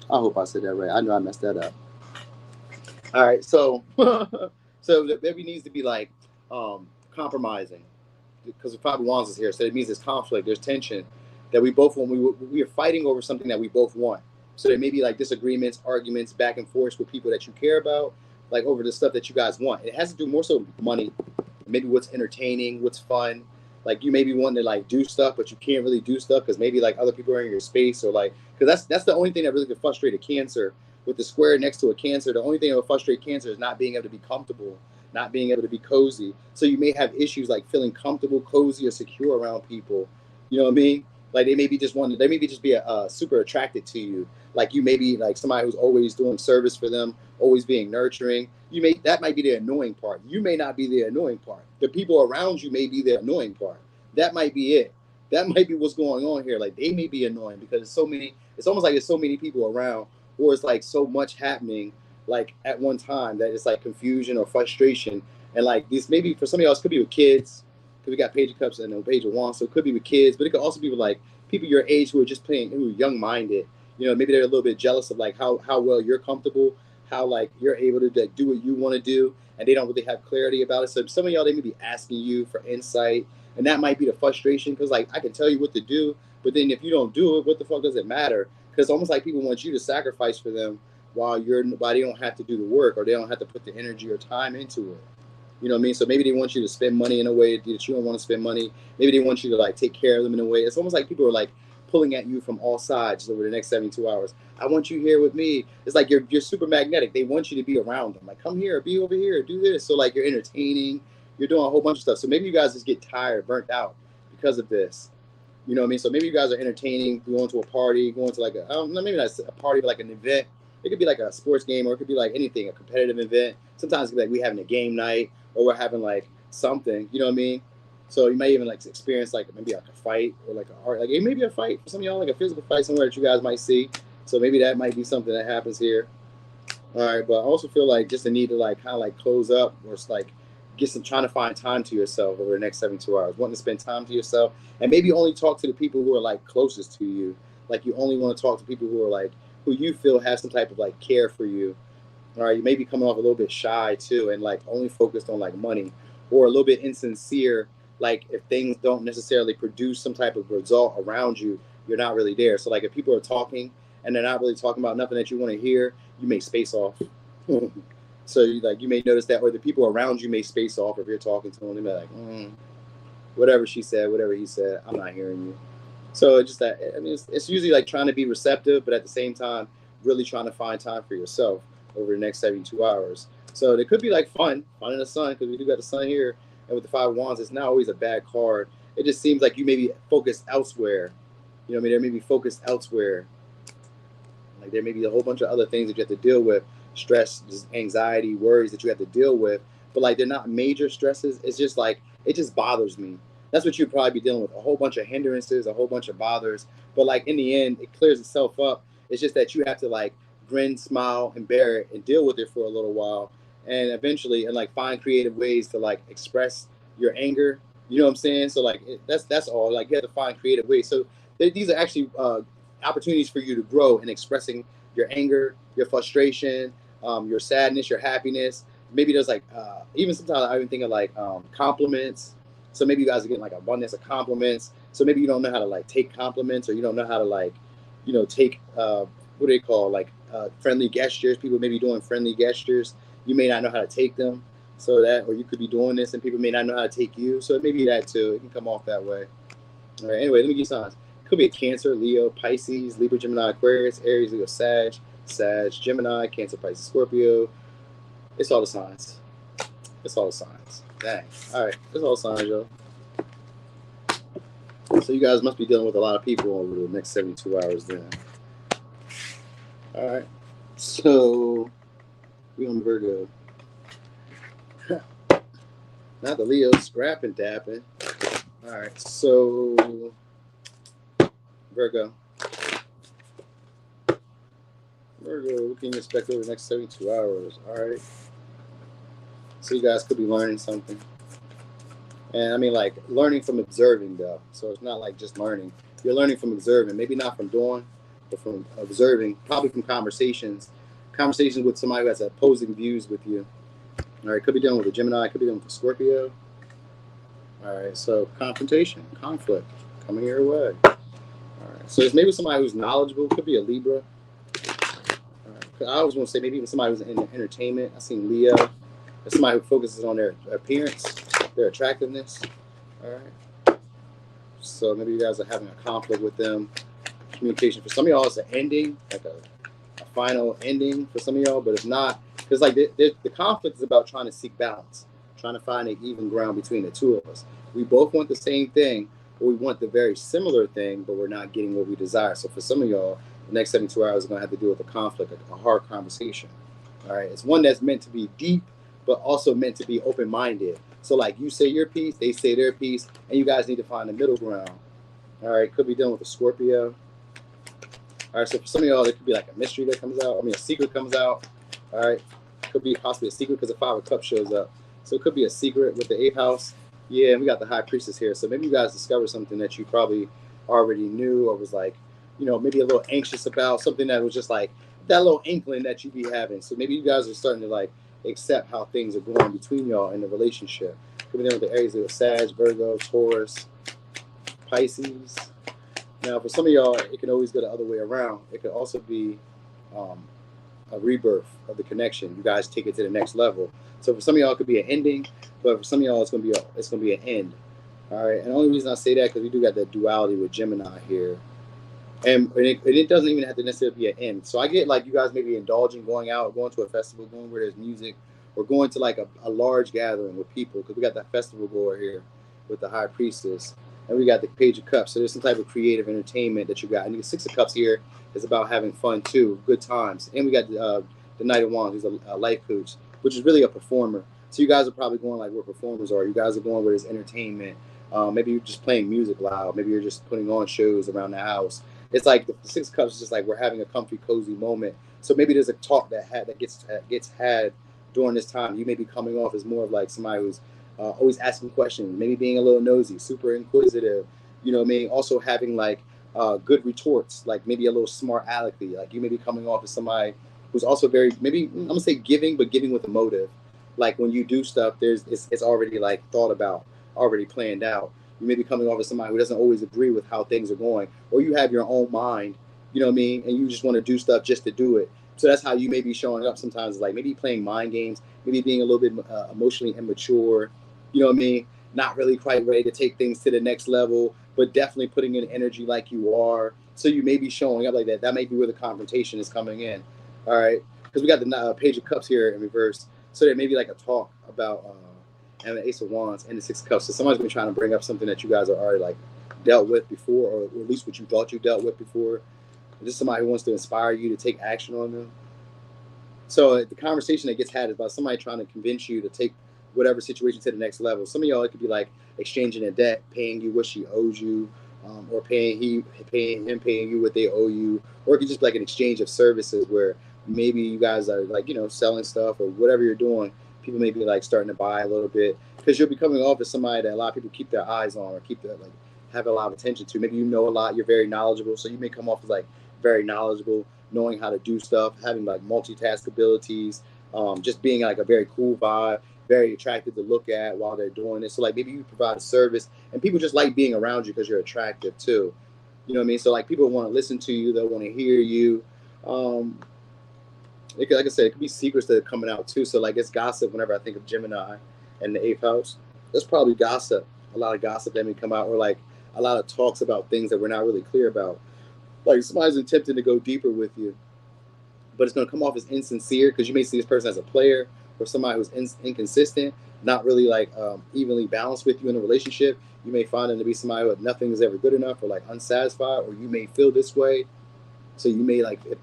I hope I said that right. I know I messed that up. All right, so so maybe needs to be like compromising, because the Five of Wands is here. So it means there's conflict, there's tension that we both want. We are fighting over something that we both want. So there may be like disagreements, arguments, back and forth with people that you care about, like over the stuff that you guys want. It has to do more so with money, maybe what's entertaining, what's fun. Like you may be wanting to like do stuff, but you can't really do stuff because maybe like other people are in your space, or like, because that's the only thing that really could frustrate a Cancer. With the square next to a Cancer, the only thing that will frustrate Cancer is not being able to be comfortable, not being able to be cozy. So you may have issues like feeling comfortable, cozy, or secure around people. You know what I mean? Like they maybe just want, they maybe just be super attracted to you. Like you may be like somebody who's always doing service for them, always being nurturing. That might be the annoying part. You may not be the annoying part. The people around you may be the annoying part. That might be it. That might be what's going on here. Like they may be annoying because it's so many. It's almost like there's so many people around, or it's like so much happening like at one time that it's like confusion or frustration. And like this maybe for some of y'all, it could be with kids, because we got Page of Cups and a Page of Wands, so it could be with kids, but it could also be with like people your age who are just playing, who are young minded. You know, maybe they're a little bit jealous of like how well you're comfortable, how like you're able to like, do what you want to do, and they don't really have clarity about it. So some of y'all, they may be asking you for insight, and that might be the frustration, because like I can tell you what to do, but then if you don't do it, what the fuck does it matter? Because it's almost like people want you to sacrifice for them while they don't have to do the work, or they don't have to put the energy or time into it. You know what I mean? So maybe they want you to spend money in a way that you don't want to spend money. Maybe they want you to like take care of them in a way. It's almost like people are like pulling at you from all sides over the next 72 hours. I want you here with me. It's like you're super magnetic. They want you to be around them. Like, come here, be over here, do this. So like you're entertaining, you're doing a whole bunch of stuff. So maybe you guys just get tired, burnt out because of this. You know what I mean? So maybe you guys are entertaining, going to a party, going to like I don't know, maybe not a party, but like an event. It could be like a sports game, or it could be like anything, a competitive event. Sometimes it could be like we having a game night, or we're having like something, you know what I mean? So you may even like experience like maybe like a fight, or like a art, like it may be a fight for some of y'all, like a physical fight somewhere that you guys might see. So maybe that might be something that happens here. All right, but I also feel like just a need to like kind of like close up, or it's like trying to find time to yourself over the next 72 hours, wanting to spend time to yourself, and maybe only talk to the people who are like closest to you. Like you only want to talk to people who are like, who you feel have some type of like care for you. All right, you may be coming off a little bit shy too, and like only focused on like money, or a little bit insincere. Like if things don't necessarily produce some type of result around you, you're not really there. So like if people are talking and they're not really talking about nothing that you want to hear, you may space off. So you may notice that, or the people around you may space off if you're talking to them. They may be like, whatever she said, whatever he said, I'm not hearing you. So it's just that, I mean, it's usually like trying to be receptive, but at the same time, really trying to find time for yourself over the next 72 hours. So it could be like fun in the sun, because we do got the sun here, and with the Five of Wands, it's not always a bad card. It just seems like you may be focused elsewhere. You know what I mean? There may be focused elsewhere. Like there may be a whole bunch of other things that you have to deal with, stress, anxiety, worries that you have to deal with, but like they're not major stresses. It's just like, it just bothers me. That's what you'd probably be dealing with, a whole bunch of hindrances, a whole bunch of bothers. But like in the end, it clears itself up. It's just that you have to like grin, smile, and bear it and deal with it for a little while. And eventually, and like find creative ways to like express your anger. You know what I'm saying? So like that's all. Like you have to find creative ways. So these are actually opportunities for you to grow in expressing your anger, your frustration, your sadness, your happiness. Maybe there's like even sometimes I even think of like compliments. So maybe you guys are getting like abundance of compliments. So maybe you don't know how to like take compliments, or you don't know how to like, you know, take what do they call, like friendly gestures. People may be doing friendly gestures. You may not know how to take them. So that, or you could be doing this and people may not know how to take you. So it may be that too. It can come off that way. All right. Anyway, let me give you signs. It could be a Cancer, Leo, Pisces, Libra, Gemini, Aquarius, Aries, Leo, Sag, Gemini, Cancer, Pisces, Scorpio. It's all the signs. It's all the signs. Dang. All right. It's all signs, yo. So you guys must be dealing with a lot of people over the next 72 hours then. All right. So we on Virgo. Not the Leo, scrapping, dapping. All right. So Virgo. What can you expect over the next 72 hours? All right. So you guys could be learning something. And I mean, like, learning from observing, though. So it's not like just learning. You're learning from observing. Maybe not from doing, but from observing. Probably from conversations. Conversations with somebody who has opposing views with you. All right, could be dealing with a Gemini. Could be dealing with a Scorpio. All right, so confrontation, conflict, coming your way. All right, so it's maybe somebody who's knowledgeable. Could be a Libra. All right, I always want to say maybe even somebody who's in entertainment. I've seen Leo. There's somebody who focuses on their appearance, their attractiveness. All right. Cups. So maybe you guys are having a conflict with them. Communication for some of y'all, it's an ending, like a final ending for some of y'all. But if not, because like the conflict is about trying to seek balance, trying to find an even ground between the two of us. We both want the same thing, or we want the very similar thing, but we're not getting what we desire. So for some of y'all, the next 72 hours is going to have to deal with a conflict, a hard conversation. All right, it's one that's meant to be deep, but also meant to be open-minded. So like you say your piece, they say their piece, and you guys need to find a middle ground. All right, could be dealing with a Scorpio. All right, so for some of y'all, there could be like a mystery that comes out. I mean, a secret comes out. All right, could be possibly a secret because the 5 of Cups shows up. So it could be a secret with the 8th house. Yeah, and we got the High Priestess here. So maybe you guys discovered something that you probably already knew, or was like, you know, maybe a little anxious about, something that was just like that little inkling that you be having. So maybe you guys are starting to like accept how things are going between y'all in the relationship. Could be there with the Aries, with Sag, Virgo, Taurus, Pisces. Now, for some of y'all, it can always go the other way around. It could also be a rebirth of the connection. You guys take it to the next level. So for some of y'all, it could be an ending, but for some of y'all, it's gonna be an end. All right. And the only reason I say that because we do got that duality with Gemini here, and it doesn't even have to necessarily be an end. So I get like you guys maybe indulging, going out, going to a festival, going where there's music, or going to like a large gathering with people, because we got that festival goer here with the High Priestess, and we got the Page of Cups. So there's some type of creative entertainment that you got. And the 6 of Cups here is about having fun too, good times. And we got the Knight of Wands, who's a life coach, which is really a performer. So you guys are probably going like where performers are. You guys are going where there's entertainment. Maybe you're just playing music loud. Maybe you're just putting on shows around the house. It's like the 6 of Cups is just like we're having a comfy, cozy moment. So maybe there's a talk that gets had during this time. You may be coming off as more of like somebody who's always asking questions, maybe being a little nosy, super inquisitive. You know what I mean? Also having like good retorts, like maybe a little smart alecky. Like you may be coming off as somebody who's also very, maybe I'm gonna say giving, but giving with a motive. Like when you do stuff, it's already like thought about, already planned out. You may be coming off as somebody who doesn't always agree with how things are going, or you have your own mind, you know what I mean? And you just want to do stuff just to do it. So that's how you may be showing up sometimes, like maybe playing mind games, maybe being a little bit emotionally immature, you know what I mean? Not really quite ready to take things to the next level, but definitely putting in energy like you are. So you may be showing up like that. That may be where the confrontation is coming in. All right. Because we got the Page of Cups here in reverse. So there may be like a talk about and the Ace of Wands and the 6 of Cups. So somebody's been trying to bring up something that you guys are already like dealt with before, or at least what you thought you dealt with before. Just somebody who wants to inspire you to take action on them. So the conversation that gets had is about somebody trying to convince you to take whatever situation to the next level. Some of y'all, it could be like exchanging a debt, paying you what she owes you, or paying you what they owe you, or it could just be like an exchange of services where maybe you guys are like, you know, selling stuff or whatever you're doing. People may be like starting to buy a little bit, because you'll be coming off as somebody that a lot of people keep their eyes on, or keep their like have a lot of attention to. Maybe you know a lot, you're very knowledgeable, so you may come off as like very knowledgeable, knowing how to do stuff, having like multitask abilities, just being like a very cool vibe, very attractive to look at while they're doing it. So like maybe you provide a service and people just like being around you because you're attractive too. You know what I mean? So like people want to listen to you, they'll want to hear you. Like I said, it could be secrets that are coming out too. So like it's gossip whenever I think of Gemini and the 8th house. That's probably gossip. A lot of gossip that may come out, or like a lot of talks about things that we're not really clear about. Like somebody's attempting to go deeper with you, but it's going to come off as insincere, because you may see this person as a player or somebody who's inconsistent, not really like evenly balanced with you in a relationship. You may find them to be somebody who nothing is ever good enough, or like unsatisfied, or you may feel this way. So you may like if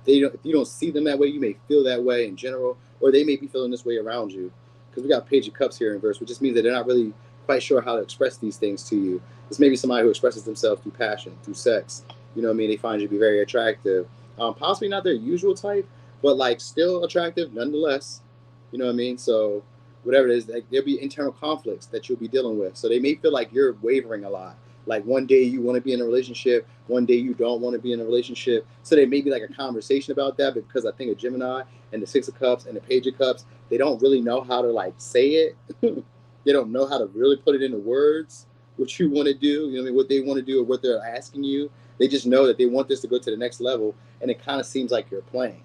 you don't see them that way, you may feel that way in general, or they may be feeling this way around you. Because we got Page of Cups here in verse, which just means that they're not really quite sure how to express these things to you. This may be somebody who expresses themselves through passion, through sex. You know what I mean? They find you to be very attractive. Possibly not their usual type, but like still attractive nonetheless. You know what I mean? So whatever it is, like, there'll be internal conflicts that you'll be dealing with. So they may feel like you're wavering a lot. Like one day you want to be in a relationship, one day you don't want to be in a relationship. So there may be like a conversation about that, but because I think of Gemini and the 6 of Cups and the Page of Cups, they don't really know how to like say it. They don't know how to really put it into words, what you want to do, you know what I mean, what they want to do or what they're asking you. They just know that they want this to go to the next level, and it kind of seems like you're playing.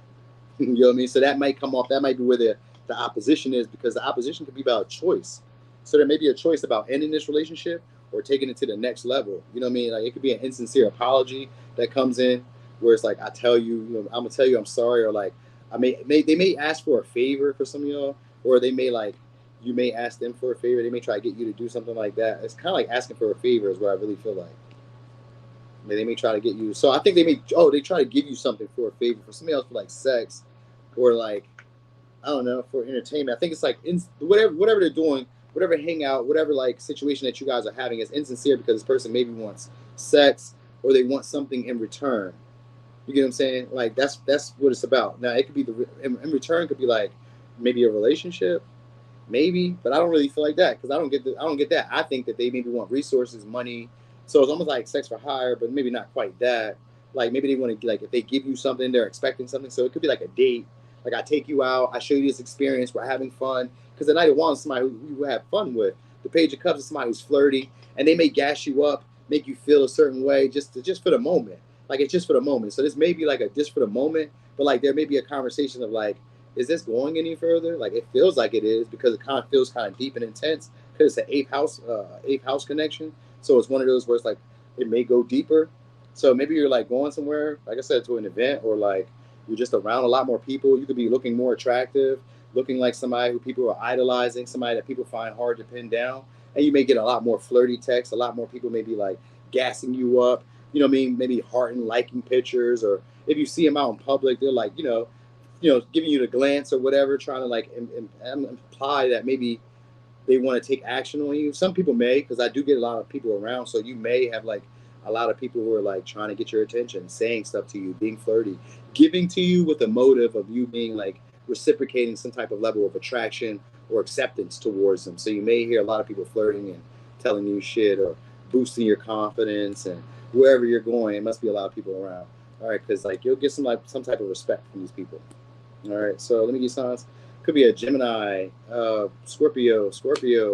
You know what I mean? So that might come off, that might be where the opposition is, because the opposition could be about choice. So there may be a choice about ending this relationship or taking it to the next level. You know what I mean? Like it could be an insincere apology that comes in where it's like, I tell you, I'm gonna tell you I'm sorry, or like they may ask for a favor for some of y'all, or they may like you may ask them for a favor. They may try to get you to do something like that. It's kind of like asking for a favor is what I really feel like. They may try to get you. So I think they try to give you something for a favor. For somebody else for like sex, or like, I don't know, for entertainment. I think it's like whatever they're doing, whatever hangout, whatever like situation that you guys are having is insincere because this person maybe wants sex or they want something in return. You get what I'm saying? Like that's what it's about. Now it could be in return could be like maybe a relationship, maybe, but I don't really feel like that because I don't get that. I think that they maybe want resources, money. So it's almost like sex for hire, but maybe not quite that. Like maybe they want to like if they give you something, they're expecting something. So it could be like a date. Like I take you out, I show you this experience, we're having fun. Because the Knight of Wands is somebody who you have fun with. The Page of Cups is somebody who's flirty, and they may gas you up, make you feel a certain way just for the moment. Like it's just for the moment. So this may be like a just for the moment, but like there may be a conversation of like, is this going any further? Like it feels like it is because it kind of feels kind of deep and intense because it's an eighth house connection. So it's one of those where it's like it may go deeper. So maybe you're like going somewhere, like I said, to an event, or like you're just around a lot more people. You could be looking more attractive, looking like somebody who people are idolizing, somebody that people find hard to pin down. And you may get a lot more flirty texts. A lot more people may be like gassing you up. You know what I mean? Maybe hearting, liking pictures, or if you see them out in public, they're like, giving you the glance or whatever, trying to like imply that maybe they want to take action on you. Some people may, because I do get a lot of people around. So you may have like a lot of people who are like trying to get your attention, saying stuff to you, being flirty, giving to you with the motive of you being like reciprocating some type of level of attraction or acceptance towards them. So you may hear a lot of people flirting and telling you shit or boosting your confidence, and wherever you're going, it must be a lot of people around. All right, because like you'll get some type of respect from these people. All right, so let me give signs. Could be a Gemini, Scorpio,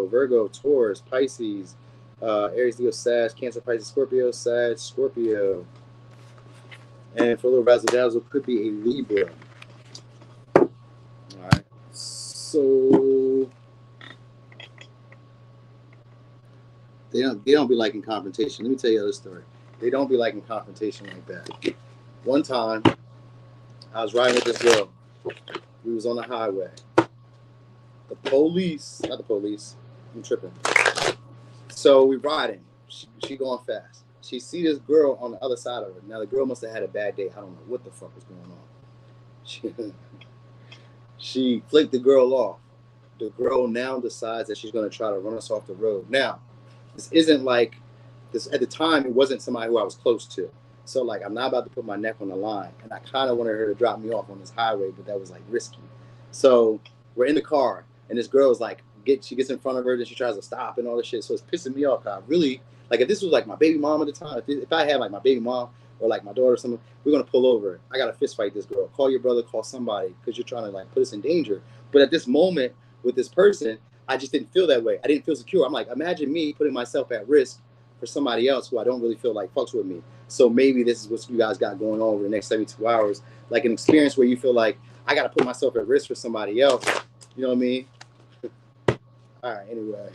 Virgo, Taurus, Pisces, Aries, Leo, Sag, Cancer, Pisces, Scorpio, Sag, Scorpio. And for a little razzle-dazzle, could be a Libra. All right, so they don't be liking confrontation. Let me tell you another story. They don't be liking confrontation like that. One time, I was riding with this girl. We was on the highway. Not the police, I'm tripping. So we riding. She going fast. She see this girl on the other side of her. Now the girl must have had a bad day. I don't know what the fuck was going on. She flicked the girl off. The girl now decides that she's going to try to run us off the road. Now, this isn't like this. At the time, it wasn't somebody who I was close to. So like, I'm not about to put my neck on the line, and I kind of wanted her to drop me off on this highway, but that was like risky. So we're in the car, and this girl is like, she gets in front of her, then she tries to stop and all this shit. So it's pissing me off. I really like if this was like my baby mom at the time. If I had like my baby mom or like my daughter or something, we're gonna pull over. I gotta fist fight this girl. Call your brother, call somebody, because you're trying to like put us in danger. But at this moment with this person, I just didn't feel that way. I didn't feel secure. I'm like, imagine me putting myself at risk for somebody else who I don't really feel like fucks with me. So maybe this is what you guys got going on over the next 72 hours, like an experience where you feel like I got to put myself at risk for somebody else. You know what I mean? All right, anyway.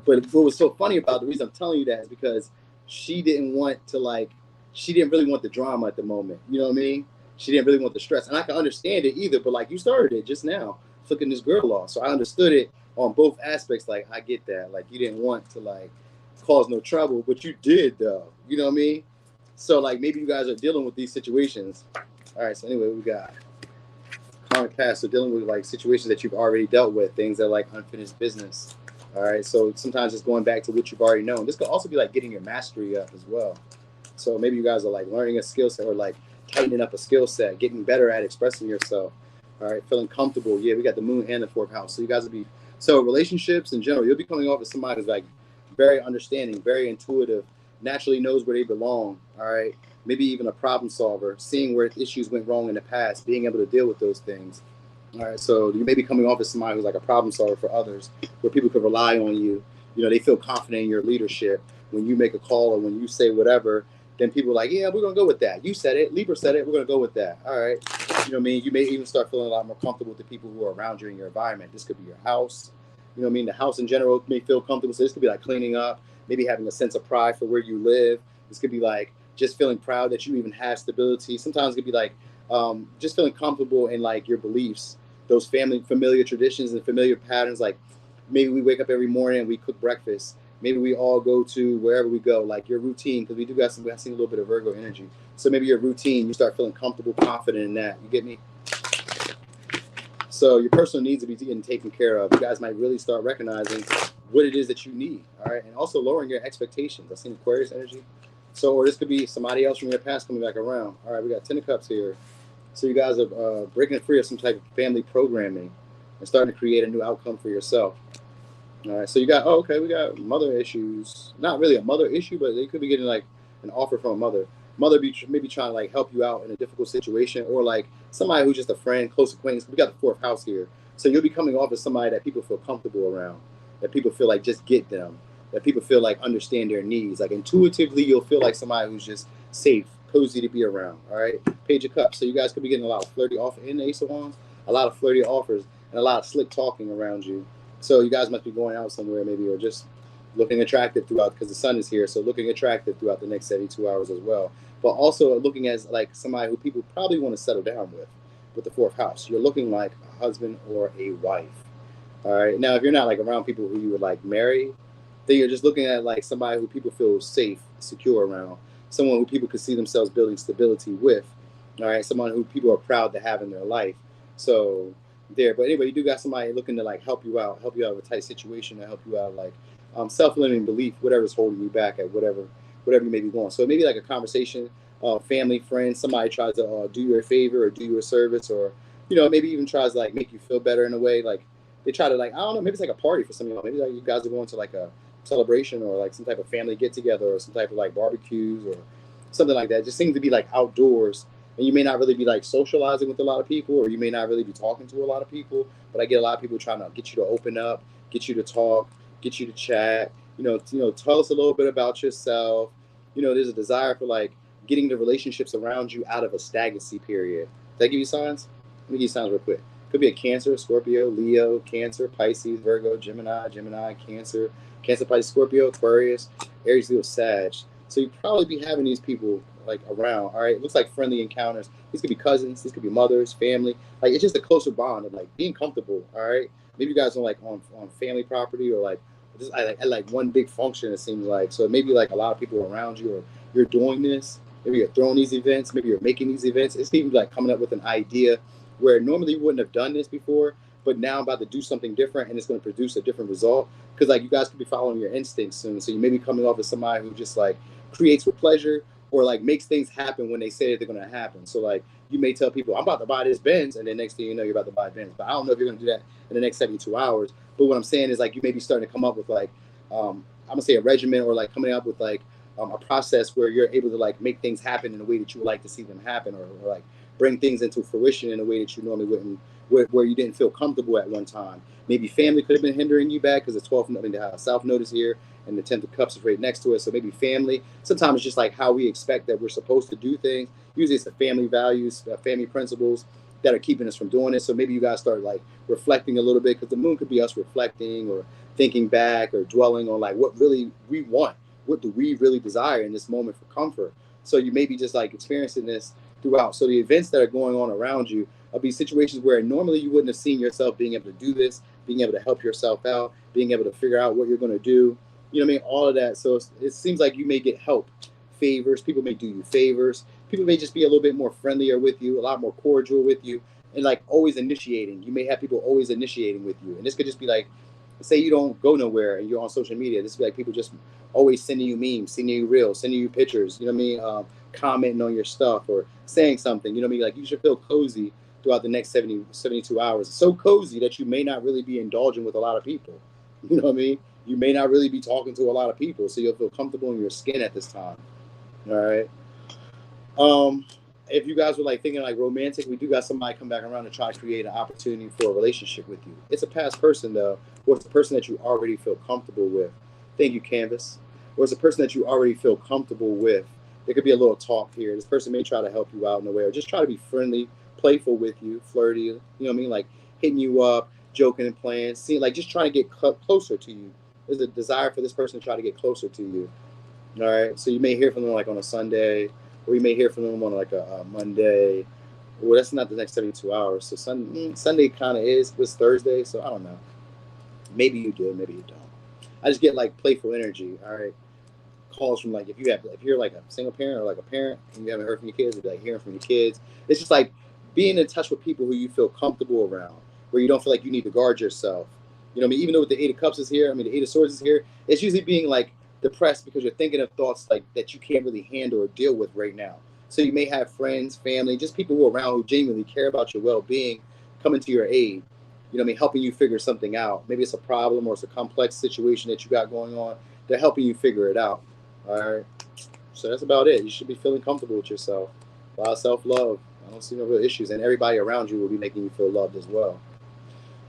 But what was so funny about the reason I'm telling you that is because she didn't really want the drama at the moment. You know what I mean? She didn't really want the stress. And I can understand it either, but like you started it just now, flicking this girl off. So I understood it on both aspects. Like, I get that. Like, you didn't want to like cause no trouble, but you did though. You know what I mean? So like maybe you guys are dealing with these situations. All right, so anyway, we got karmic past. So dealing with like situations that you've already dealt with, things that are like unfinished business. All right, so sometimes it's going back to what you've already known. This could also be like getting your mastery up as well. So maybe you guys are like learning a skill set or like tightening up a skill set, getting better at expressing yourself. All right, feeling comfortable. Yeah, we got the moon and the fourth house. So you guys will be, so relationships in general, you'll be coming off as somebody who's like very understanding, very intuitive, naturally knows where they belong. All right, maybe even a problem solver, seeing where issues went wrong in the past, being able to deal with those things. All right, so you may be coming off as somebody who's like a problem solver for others, where people could rely on you. You know, they feel confident in your leadership. When you make a call or when you say whatever, then people are like, yeah, we're going to go with that. You said it. Libra said it. We're going to go with that. All right. You know what I mean? You may even start feeling a lot more comfortable with the people who are around you in your environment. This could be your house. You know what I mean? The house in general may feel comfortable. So this could be like cleaning up, maybe having a sense of pride for where you live. This could be like just feeling proud that you even have stability. Sometimes it could be like just feeling comfortable in like your beliefs, those familiar traditions and familiar patterns. Like maybe we wake up every morning and we cook breakfast. Maybe we all go to wherever we go, like your routine, because we do got some, we seen a little bit of Virgo energy. So maybe your routine, you start feeling comfortable, confident in that. You get me? So your personal needs will be getting taken care of. You guys might really start recognizing what it is that you need, all right? And also lowering your expectations. I've seen Aquarius energy. So, or this could be somebody else from your past coming back around. All right, we got 10 of Cups here. So you guys are breaking free of some type of family programming and starting to create a new outcome for yourself. All right, so you got, we got mother issues. Not really a mother issue, but they could be getting like an offer from a mother. Mother be maybe trying to like help you out in a difficult situation, or like somebody who's just a friend, close acquaintance. We got the fourth house here. So you'll be coming off as somebody that people feel comfortable around, that people feel like just get them, that people feel like understand their needs. Like intuitively, you'll feel like somebody who's just safe, cozy to be around. All right, Page of Cups. So you guys could be getting a lot of flirty offers in the Ace of Wands, a lot of flirty offers, and a lot of slick talking around you. So you guys must be going out somewhere maybe, or just looking attractive throughout, because the sun is here. So looking attractive throughout the next 72 hours as well. But also looking as like somebody who people probably want to settle down with the fourth house. You're looking like a husband or a wife. All right. Now, if you're not like around people who you would like marry, then you're just looking at like somebody who people feel safe, secure around, someone who people could see themselves building stability with. All right. Someone who people are proud to have in their life. So there. But anyway, you do got somebody looking to like help you out of a tight situation, to help you out of like self-limiting belief, whatever's holding you back at whatever you may be going. So maybe like a conversation, family, friends, somebody tries to do you a favor or do you a service, or maybe even tries to like make you feel better in a way. Like they try to like, I don't know, maybe it's like a party for some of y'all. Maybe like you guys are going to like a celebration or like some type of family get together or some type of like barbecues or something like that. It just seems to be like outdoors. And you may not really be like socializing with a lot of people, or you may not really be talking to a lot of people, but I get a lot of people trying to get you to open up, get you to talk, get you to chat, tell us a little bit about yourself. There's a desire for like getting the relationships around you out of a stagnancy period. Did I give you signs? Let me give you signs real quick. Could be a Cancer, Scorpio, Leo, Cancer, Pisces, Virgo, Gemini, Cancer, Pisces, Scorpio, Aquarius, Aries, Leo, Sag. So you probably be having these people like around. All right, it looks like friendly encounters. These could be cousins, these could be mothers, family. Like it's just a closer bond of like being comfortable. All right, maybe you guys are like on family property, or like just at like one big function. It seems like, so maybe like a lot of people around you, or you're doing this. Maybe you're throwing these events. Maybe you're making these events. It's even like coming up with an idea where normally you wouldn't have done this before, but now I'm about to do something different, and it's going to produce a different result. Because like you guys could be following your instincts soon. So you may be coming off as somebody who just like creates with pleasure, or like makes things happen when they say that they're going to happen. So like you may tell people, I'm about to buy this Benz, and then next thing you know, you're about to buy Benz. But I don't know if you're going to do that in the next 72 hours. But what I'm saying is like you may be starting to come up with like, I'm going to say a regimen, or like coming up with like a process where you're able to like make things happen in a way that you would like to see them happen, or like bring things into fruition in a way that you normally wouldn't, where you didn't feel comfortable at one time. Maybe family could have been hindering you back, because the 12th, I mean, the South Node is here, and the 10th of Cups is right next to it. So maybe family. Sometimes it's just like how we expect that we're supposed to do things. Usually it's the family values, family principles that are keeping us from doing it. So maybe you guys start like reflecting a little bit, because the moon could be us reflecting or thinking back or dwelling on like what really we want. What do we really desire in this moment for comfort? So you may be just like experiencing this throughout. So the events that are going on around you will be situations where normally you wouldn't have seen yourself being able to do this, being able to help yourself out, being able to figure out what you're going to do. You know what I mean? All of that. So it seems like you may get help, favors. People may do you favors. People may just be a little bit more friendlier with you, a lot more cordial with you, and like always initiating. You may have people always initiating with you. And this could just be like, say you don't go nowhere and you're on social media. This would be like people just always sending you memes, sending you reels, sending you pictures, you know what I mean? Commenting on your stuff or saying something, you know what I mean? Like you should feel cozy throughout the next 72 hours. So cozy that you may not really be indulging with a lot of people. You know what I mean? You may not really be talking to a lot of people, so you'll feel comfortable in your skin at this time. All right. If you guys were like thinking like romantic, we do got somebody come back around to try to create an opportunity for a relationship with you. It's a past person though, or it's a person that you already feel comfortable with. Thank you, Canvas. Or it's a person that you already feel comfortable with. There could be a little talk here. This person may try to help you out in a way, or just try to be friendly, playful with you, flirty. You know what I mean? Like hitting you up, joking and playing, seeing like just trying to get closer to you. There's a desire for this person to try to get closer to you. All right, so you may hear from them like on a Sunday, or you may hear from them on like a Monday. Well, that's not the next 72 hours. So Sunday kind of is. It's Thursday, so I don't know. Maybe you do, maybe you don't. I just get like playful energy. All right, calls from like if you're like a single parent or like a parent and you haven't heard from your kids, or like hearing from your kids. It's just like being in touch with people who you feel comfortable around, where you don't feel like you need to guard yourself. You know what I mean? Even though the Eight of Cups is here, I mean the Eight of Swords is here. It's usually being like depressed because you're thinking of thoughts like that you can't really handle or deal with right now. So you may have friends, family, just people who are around who genuinely care about your well-being coming to your aid. You know what I mean? Helping you figure something out. Maybe it's a problem or it's a complex situation that you got going on. They're helping you figure it out. All right. So that's about it. You should be feeling comfortable with yourself. A lot of self-love. I don't see no real issues. And everybody around you will be making you feel loved as well.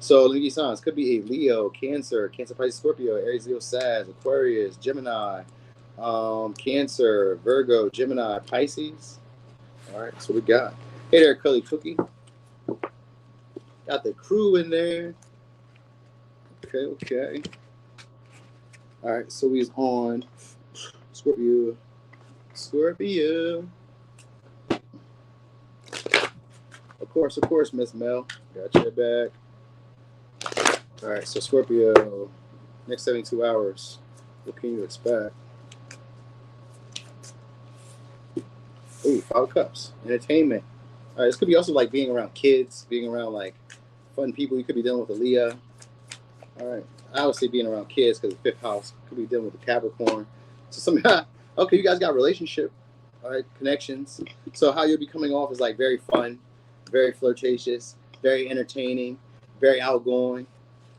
So Luigi signs could be a Leo, Cancer, Pisces, Scorpio, Aries, Leo, Sag, Aquarius, Gemini, Cancer, Virgo, Gemini, Pisces. All right, so we got. Hey there, Curly Cookie. Got the crew in there. Okay. All right, so he's on Scorpio. Of course, Miss Mel. Got your back. All right, so Scorpio, next 72 hours, what can you expect? Ooh, 5 of Cups, entertainment. All right, this could be also like being around kids, being around like fun people. You could be dealing with a Leo. All right, I would say being around kids because the 5th house could be dealing with the Capricorn. So okay, you guys got relationship, all right, connections. So how you'll be coming off is like very fun, very flirtatious, very entertaining, very outgoing.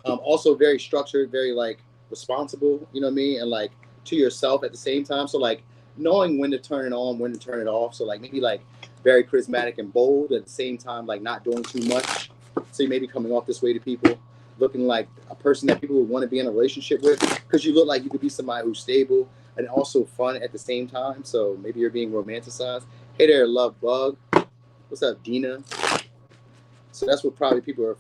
Also very structured, very like responsible, you know what I mean? And like to yourself at the same time. So like knowing when to turn it on, when to turn it off. So like maybe like very charismatic and bold at the same time, like not doing too much. So you may be coming off this way to people, looking like a person that people would want to be in a relationship with because you look like you could be somebody who's stable and also fun at the same time. So maybe you're being romanticized. Hey there, Love Bug. What's up, Dina? So that's what probably people are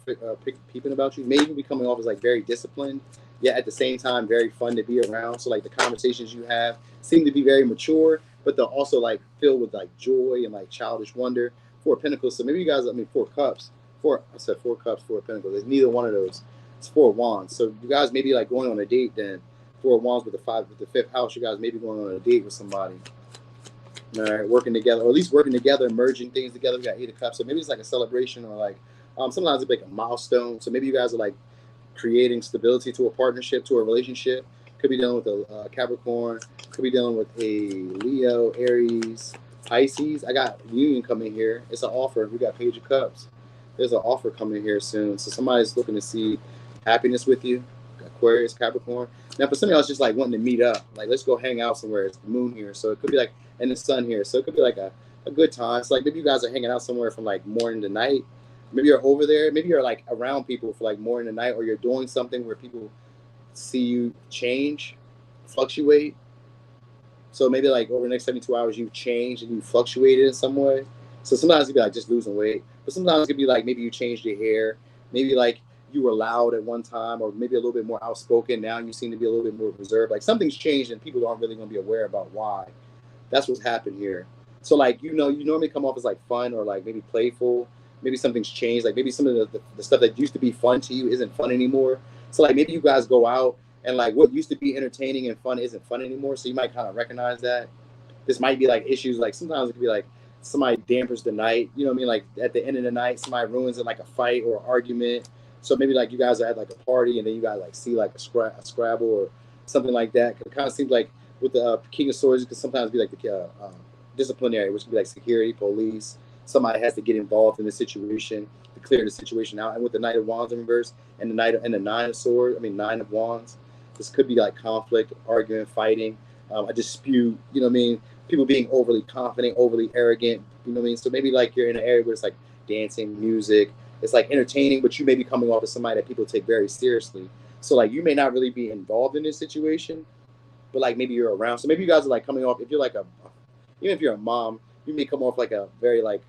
peeping about you. Maybe be coming off as like very disciplined, yet at the same time very fun to be around. So like the conversations you have seem to be very mature, but they're also like filled with like joy and like childish wonder. 4 of Pentacles. So maybe you guys, 4 Cups. I said 4 Cups, 4 of Pentacles. It's neither one of those. It's 4 of Wands. So you guys may be like going on a date then. 4 of Wands with the 5th house. You guys may be going on a date with somebody. All right, working together, or at least working together, merging things together. We got 8 of Cups, so maybe it's like a celebration, or like sometimes it's like a milestone. So maybe you guys are like creating stability to a partnership, to a relationship. Could be dealing with a Capricorn. Could be dealing with a Leo, Aries, Pisces. I got union coming here. It's an offer. We got Page of Cups. There's an offer coming here soon. So somebody's looking to see happiness with you. Aquarius, Capricorn. Now for somebody else just like wanting to meet up, like let's go hang out somewhere. It's the moon here, so it could be like, and the sun here, so it could be like a good time. It's like maybe you guys are hanging out somewhere from like morning to night. Maybe you're over there. Maybe you're like around people for like morning to night, or you're doing something where people see you change, fluctuate. So maybe like over the next 72 hours, you changed and you fluctuated in some way. So sometimes it could be like just losing weight, but sometimes it could be like maybe you changed your hair, maybe like you were loud at one time, or maybe a little bit more outspoken. Now you seem to be a little bit more reserved. Like something's changed and people aren't really going to be aware about why. That's what's happened here. So like, you normally come off as like fun or like maybe playful. Maybe something's changed. Like maybe some of the stuff that used to be fun to you isn't fun anymore. So like maybe you guys go out and like what used to be entertaining and fun isn't fun anymore. So you might kind of recognize that. This might be like issues. Like sometimes it could be like somebody dampers the night. You know what I mean? Like at the end of the night, somebody ruins it, like a fight or an argument. So maybe like you guys are at like a party and then you guys like see like a Scrabble or something like that. It kind of seems like with the King of Swords, it could sometimes be like the disciplinary, which could be like security, police. Somebody has to get involved in the situation to clear the situation out. And with the Knight of Wands in reverse and the 9 of Swords, 9 of Wands, this could be like conflict, arguing, fighting, a dispute. You know what I mean? People being overly confident, overly arrogant. You know what I mean? So maybe like you're in an area where it's like dancing, music. It's like entertaining, but you may be coming off as somebody that people take very seriously. So like you may not really be involved in this situation, but like maybe you're around. So maybe you guys are like coming off. If you're like even if you're a mom, you may come off like a very like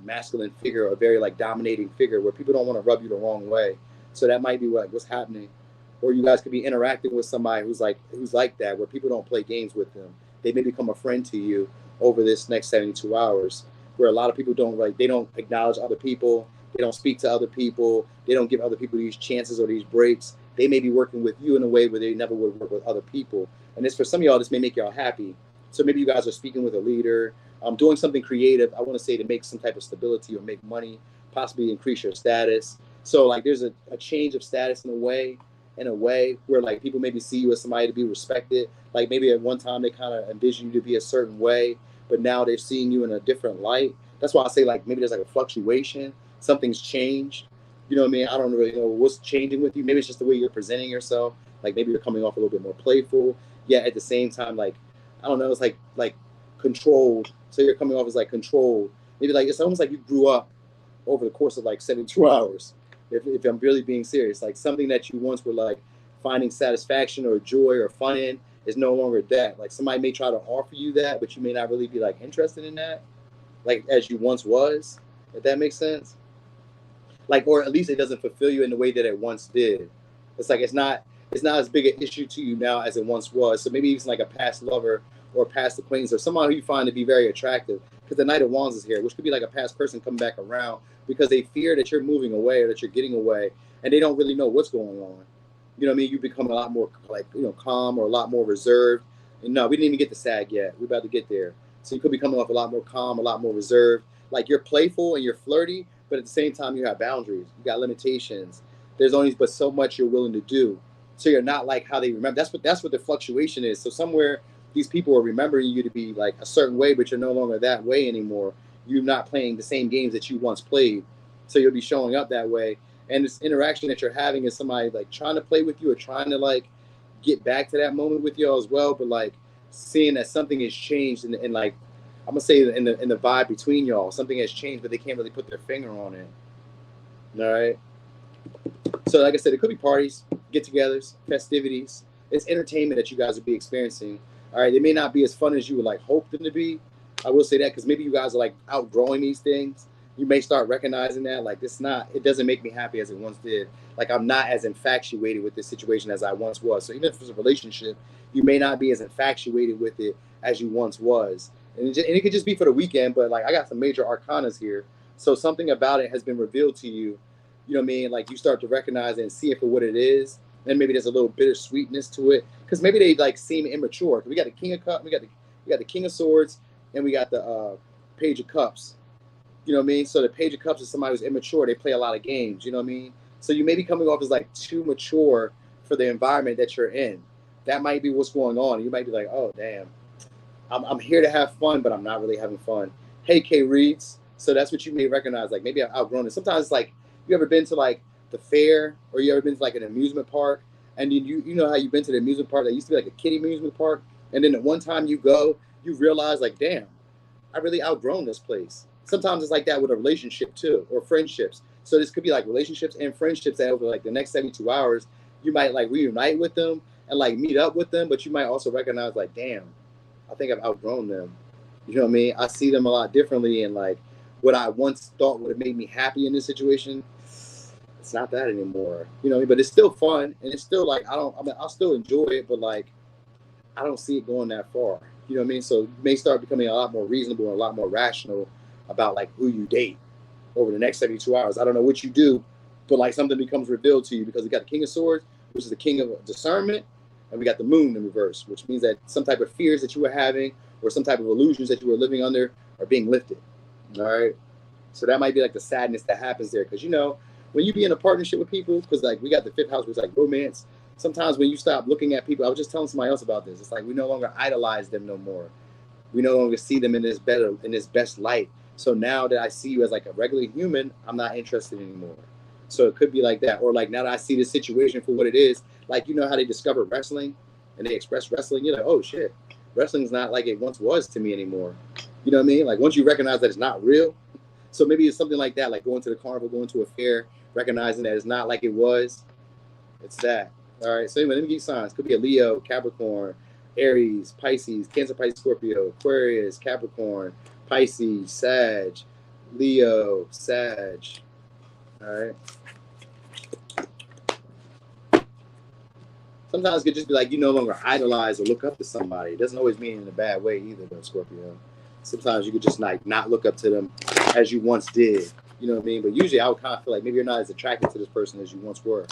masculine figure, or a very like dominating figure where people don't want to rub you the wrong way. So that might be what's happening. Or you guys could be interacting with somebody who's like that, where people don't play games with them. They may become a friend to you over this next 72 hours, where a lot of people they don't acknowledge other people. They don't speak to other people. They don't give other people these chances or these breaks. They may be working with you in a way where they never would work with other people. And this, for some of y'all, this may make y'all happy. So maybe you guys are speaking with a leader, doing something creative, I want to say, to make some type of stability or make money, possibly increase your status. So like there's a change of status in a way where like people maybe see you as somebody to be respected. Like maybe at one time they kind of envision you to be a certain way, but now they're seeing you in a different light. That's why I say like maybe there's like a fluctuation. Something's changed. You know what I mean? I don't really know what's changing with you. Maybe it's just the way you're presenting yourself. Like maybe you're coming off a little bit more playful. Yet at the same time, like, I don't know, it's like controlled. So you're coming off as like controlled. Maybe like it's almost like you grew up over the course of like 72 hours. If I'm really being serious, like something that you once were like finding satisfaction or joy or fun in is no longer that. Like somebody may try to offer you that, but you may not really be like interested in that, like as you once was. If that makes sense. Like, or at least it doesn't fulfill you in the way that it once did. It's like it's not as big an issue to you now as it once was. So maybe even like a past lover or past acquaintance or someone who you find to be very attractive. Because the Knight of Wands is here, which could be like a past person coming back around because they fear that you're moving away or that you're getting away, and they don't really know what's going on. You know what I mean? You become a lot more like, calm or a lot more reserved. And no, we didn't even get to SAG yet. We're about to get there. So you could be coming off a lot more calm, a lot more reserved. Like you're playful and you're flirty, but at the same time you have boundaries. You got limitations. There's only but so much you're willing to do. So you're not like how they remember. That's what the fluctuation is. So somewhere these people are remembering you to be like a certain way, but you're no longer that way anymore. You're not playing the same games that you once played. So you'll be showing up that way. And this interaction that you're having is somebody like trying to play with you or trying to like get back to that moment with you as well. But like seeing that something has changed and like, I'm gonna say in the vibe between y'all, something has changed, but they can't really put their finger on it. All right. So like I said, it could be parties, get-togethers, festivities. It's entertainment that you guys will be experiencing. All right. They may not be as fun as you would like hope them to be. I will say that because maybe you guys are like outgrowing these things. You may start recognizing that like it doesn't make me happy as it once did. Like I'm not as infatuated with this situation as I once was. So even if it's a relationship, you may not be as infatuated with it as you once was. And it could just be for the weekend, but like I got some major arcanas here. So something about it has been revealed to you. You know what I mean? Like you start to recognize it and see it for what it is. And maybe there's a little bittersweetness to it. Because maybe they like seem immature. We got the King of Cups, we got the King of Swords, and we got the Page of Cups. You know what I mean? So the Page of Cups is somebody who's immature. They play a lot of games. You know what I mean? So you may be coming off as like too mature for the environment that you're in. That might be what's going on. You might be like, oh, damn. I'm here to have fun, but I'm not really having fun. Hey, K Reeds. So that's what you may recognize. Like maybe I've outgrown it. Sometimes it's like, you ever been to like the fair or you ever been to like an amusement park? And you know how you've been to the amusement park that used to be like a kiddie amusement park? And then at one time you go, you realize like, damn, I really outgrown this place. Sometimes it's like that with a relationship too, or friendships. So this could be like relationships and friendships that over like the next 72 hours, you might like reunite with them and like meet up with them, but you might also recognize like, damn, I think I've outgrown them. You know what I mean? I see them a lot differently, and like what I once thought would have made me happy in this situation, it's not that anymore. You know what I mean? But it's still fun, and it's still like I'll still enjoy it, but like I don't see it going that far. You know what I mean? So you may start becoming a lot more reasonable and a lot more rational about like who you date over the next 72 hours. I don't know what you do, but like something becomes revealed to you because we got the King of Swords, which is the King of discernment, and we got the Moon in reverse, which means that some type of fears that you were having or some type of illusions that you were living under are being lifted. All right. So that might be like the sadness that happens there. Because, you know, when you be in a partnership with people, because like we got the 5th house, which is like romance. Sometimes when you stop looking at people, I was just telling somebody else about this. It's like we no longer idolize them no more. We no longer see them in this best light. So now that I see you as like a regular human, I'm not interested anymore. So it could be like that. Or like now that I see this situation for what it is, like, you know how they discover wrestling and they express wrestling, you're like, oh shit, wrestling's not like it once was to me anymore. You know what I mean? Like once you recognize that it's not real. So maybe it's something like that, like going to the carnival, going to a fair, recognizing that it's not like it was. It's that. All right. So anyway, let me give you signs. Could be a Leo, Capricorn, Aries, Pisces, Cancer, Pisces, Scorpio, Aquarius, Capricorn, Pisces, Sag, Leo, Sag. All right. Sometimes it could just be like you no longer idolize or look up to somebody. It doesn't always mean in a bad way either, though, Scorpio. Sometimes you could just like not look up to them as you once did. You know what I mean? But usually I would kind of feel like maybe you're not as attracted to this person as you once were.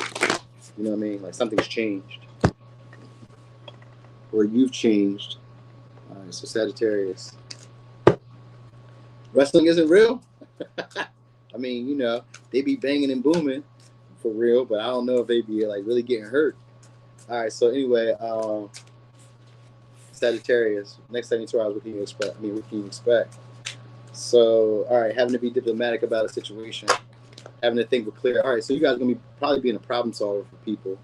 You know what I mean? Like something's changed. Or you've changed. All right, so Sagittarius. Wrestling isn't real. I mean, you know, they be banging and booming for real, but I don't know if they be like really getting hurt. All right, so anyway, Sagittarius, next 72 hours, what can you expect? What can you expect? So, all right, having to be diplomatic about a situation, having to think with clear. All right, so you guys are going to be probably being a problem solver for people.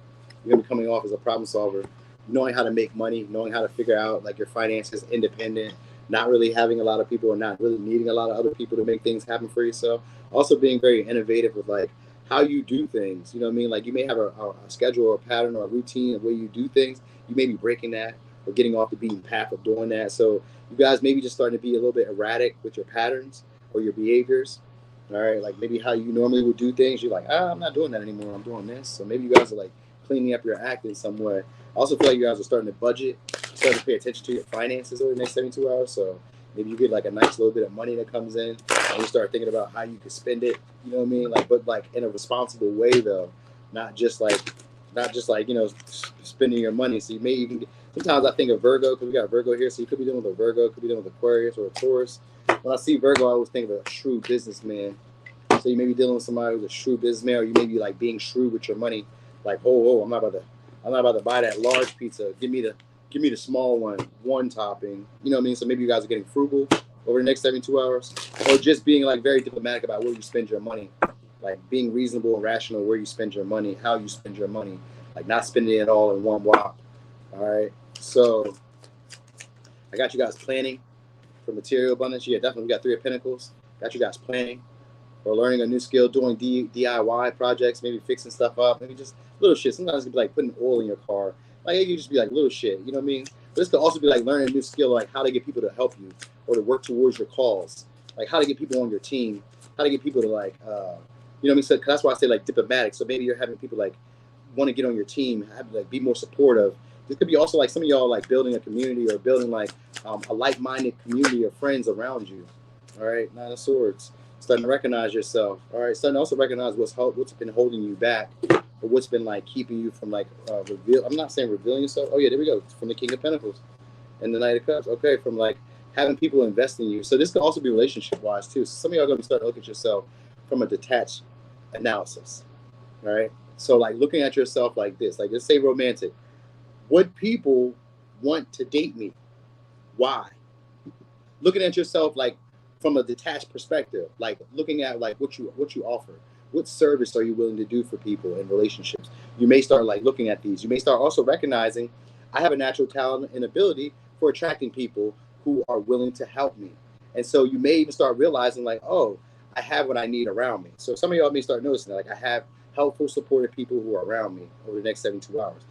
You're going to be coming off as a problem solver, knowing how to make money, knowing how to figure out like your finances, independent, not really having a lot of people or not really needing a lot of other people to make things happen for yourself. Also being very innovative with like how you do things. You know what I mean? Like you may have a schedule or a pattern or a routine of where you do things. You may be breaking that or getting off the beaten path of doing that. So you guys maybe just starting to be a little bit erratic with your patterns or your behaviors. All right, like maybe how you normally would do things. You're like, I'm not doing that anymore. I'm doing this. So maybe you guys are like cleaning up your act in some way. I also feel like you guys are starting to budget, starting to pay attention to your finances over the next 72 hours. So maybe you get like a nice little bit of money that comes in and you start thinking about how you could spend it. You know what I mean? Like, but like in a responsible way though, not just like, you know, spending your money. So you may even get, sometimes I think of Virgo because we got Virgo here. So you could be dealing with a Virgo, could be dealing with Aquarius or a Taurus. When I see Virgo, I always think of a shrewd businessman. So you may be dealing with somebody who's a shrewd businessman, or you may be like being shrewd with your money. Like, I'm not about to buy that large pizza. Give me the small one topping. You know what I mean? So maybe you guys are getting frugal over the next 72 hours, or just being like very diplomatic about where you spend your money, like being reasonable and rational where you spend your money, how you spend your money, like not spending it all in one whop. All right. So I got you guys planning for material abundance. Yeah, definitely. We got 3 of Pentacles. Got you guys planning or learning a new skill, doing DIY projects, maybe fixing stuff up, maybe just little shit. Sometimes it could be like putting oil in your car. Like it could just be like little shit, you know what I mean? But this could also be like learning a new skill, like how to get people to help you or to work towards your cause, like how to get people on your team, how to get people to like, you know what I mean? So that's why I say like diplomatic. So maybe you're having people like want to get on your team, have like be more supportive. This could be also like some of y'all like building a community or building like a like-minded community of friends around you. All right, 9 of Swords. Starting to recognize yourself. All right, starting to also recognize what's been holding you back, or what's been like keeping you from like reveal. I'm not saying revealing yourself. Oh yeah, there we go. From the King of Pentacles and the Knight of Cups. Okay, from like having people invest in you. So this could also be relationship wise too. So some of y'all are gonna be starting to look at yourself from a detached analysis. All right. So like looking at yourself like this, like let's say romantic. Would people want to date me? Why? Looking at yourself like from a detached perspective, like looking at like what you offer, what service are you willing to do for people in relationships? You may start like looking at these. You may start also recognizing I have a natural talent and ability for attracting people who are willing to help me. And so you may even start realizing like, oh, I have what I need around me. So some of y'all may start noticing that, like I have helpful, supportive people who are around me over the next 72 hours.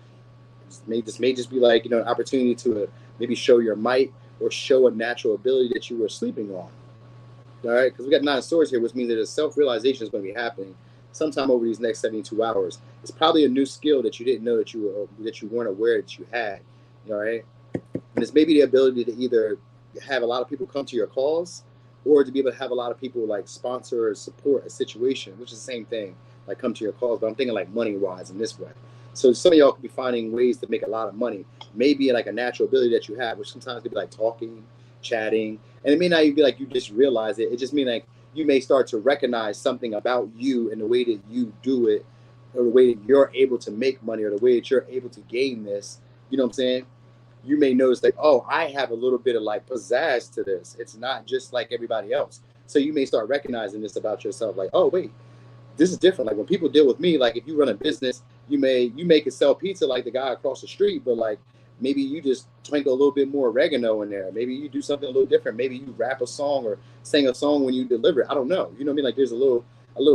This may just be like, you know, an opportunity to maybe show your might or show a natural ability that you were sleeping on. All right, because we got 9 of Swords here, which means that a self-realization is going to be happening sometime over these next 72 hours. It's probably a new skill that you didn't know that you weren't aware that you had. All right, and it's maybe the ability to either have a lot of people come to your calls, or to be able to have a lot of people like sponsor or support a situation, which is the same thing, like come to your calls. But I'm thinking like money-wise in this way. So some of y'all could be finding ways to make a lot of money. Maybe like a natural ability that you have, which sometimes could be like talking, chatting, and it may not even be like you just realize it. It just means like you may start to recognize something about you and the way that you do it, or the way that you're able to make money, or the way that you're able to gain this. You know what I'm saying? You may notice like, oh, I have a little bit of like pizzazz to this. It's not just like everybody else. So you may start recognizing this about yourself, like, oh wait, this is different. Like when people deal with me, like if you run a business, you could sell pizza like the guy across the street, but like maybe you just twinkle a little bit more oregano in there. Maybe you do something a little different. Maybe you rap a song or sing a song when you deliver it. I don't know. You know what I mean? Like there's a little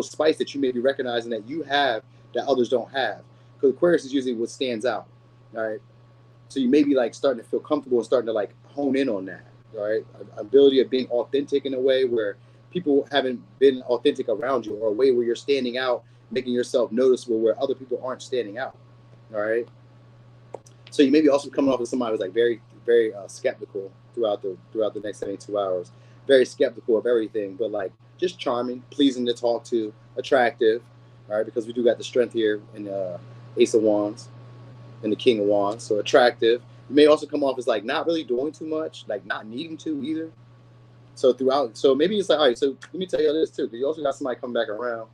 spice that you may be recognizing that you have that others don't have. Because Aquarius is usually what stands out. All right. So you may be like starting to feel comfortable and starting to like hone in on that. All right. Ability of being authentic in a way where people haven't been authentic around you, or a way where you're standing out, making yourself noticeable where other people aren't standing out. All right. So you may be also coming off as somebody who's like very, very skeptical throughout the next 72 hours. Very skeptical of everything, but like just charming, pleasing to talk to, attractive. All right, because we do got the strength here in Ace of Wands and the King of Wands. So attractive. You may also come off as like not really doing too much, like not needing to either. So throughout, so maybe it's like, all right, so let me tell you this too, because you also got somebody coming back around.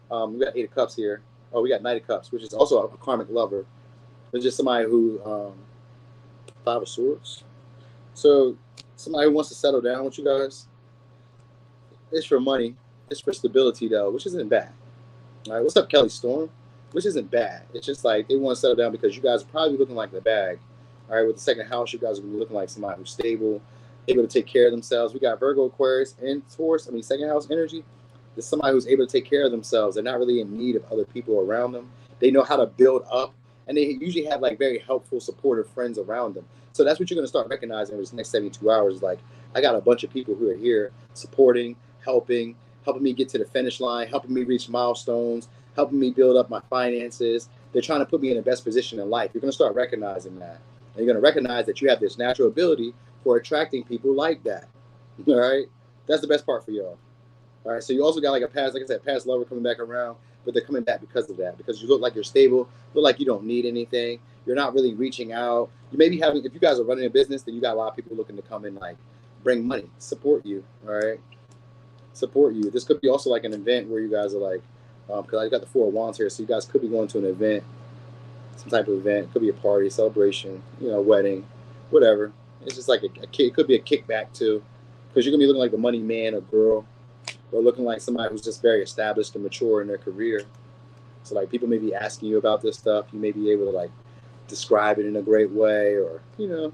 We got 8 of Cups here. Oh, we got 9 of Cups, which is also a karmic lover. It's just somebody who 5 of Swords. So somebody who wants to settle down with you guys. It's for money. It's for stability though, which isn't bad. All right, what's up, Kelly Storm? Which isn't bad. It's just like they want to settle down because you guys are probably looking like the bag. All right, with the second house, you guys are going to be looking like somebody who's stable, able to take care of themselves. We got Virgo, Aquarius, and Taurus. I mean, second house energy. There's somebody who's able to take care of themselves. They're not really in need of other people around them. They know how to build up, and they usually have like very helpful, supportive friends around them. So that's what you're going to start recognizing in this next 72 hours. Like, I got a bunch of people who are here supporting, helping me get to the finish line, helping me reach milestones, helping me build up my finances. They're trying to put me in the best position in life. You're going to start recognizing that. And you're going to recognize that you have this natural ability for attracting people like that. All right? That's the best part for y'all. All right? So you also got like a past, like I said, past lover coming back around, but they're coming back because of that. Because you look like you're stable, look like you don't need anything. You're not really reaching out. You may be having, if you guys are running a business, then you got a lot of people looking to come in, like, bring money, support you. All right? Support you. This could be also like an event where you guys are like, because I got the 4 of Wands here, so you guys could be going to an event, some type of event. It could be a party, celebration, you know, wedding, whatever. It's just like it could be a kickback too, because you're gonna be looking like the money man or girl, or looking like somebody who's just very established and mature in their career. So like people may be asking you about this stuff. You may be able to like describe it in a great way, or you know,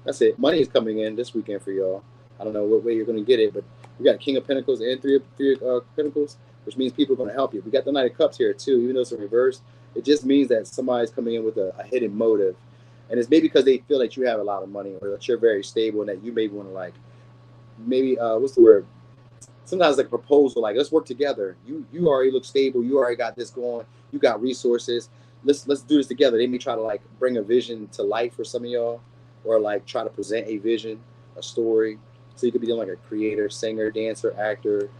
that's it. Money is coming in this weekend for y'all. I don't know what way you're gonna get it, but we got King of Pentacles and three of Pentacles, which means people are going to help you. We got the Knight of Cups here too, even though it's in reverse. It just means that somebody's coming in with a hidden motive, and it's maybe because they feel that you have a lot of money, or that you're very stable, and that you maybe want to like, maybe what's the word? Sometimes like a proposal, like let's work together. You already look stable. You already got this going. You got resources. Let's do this together. They may try to like bring a vision to life for some of y'all, or like try to present a vision, a story. So you could be doing like a creator, singer, dancer, actor,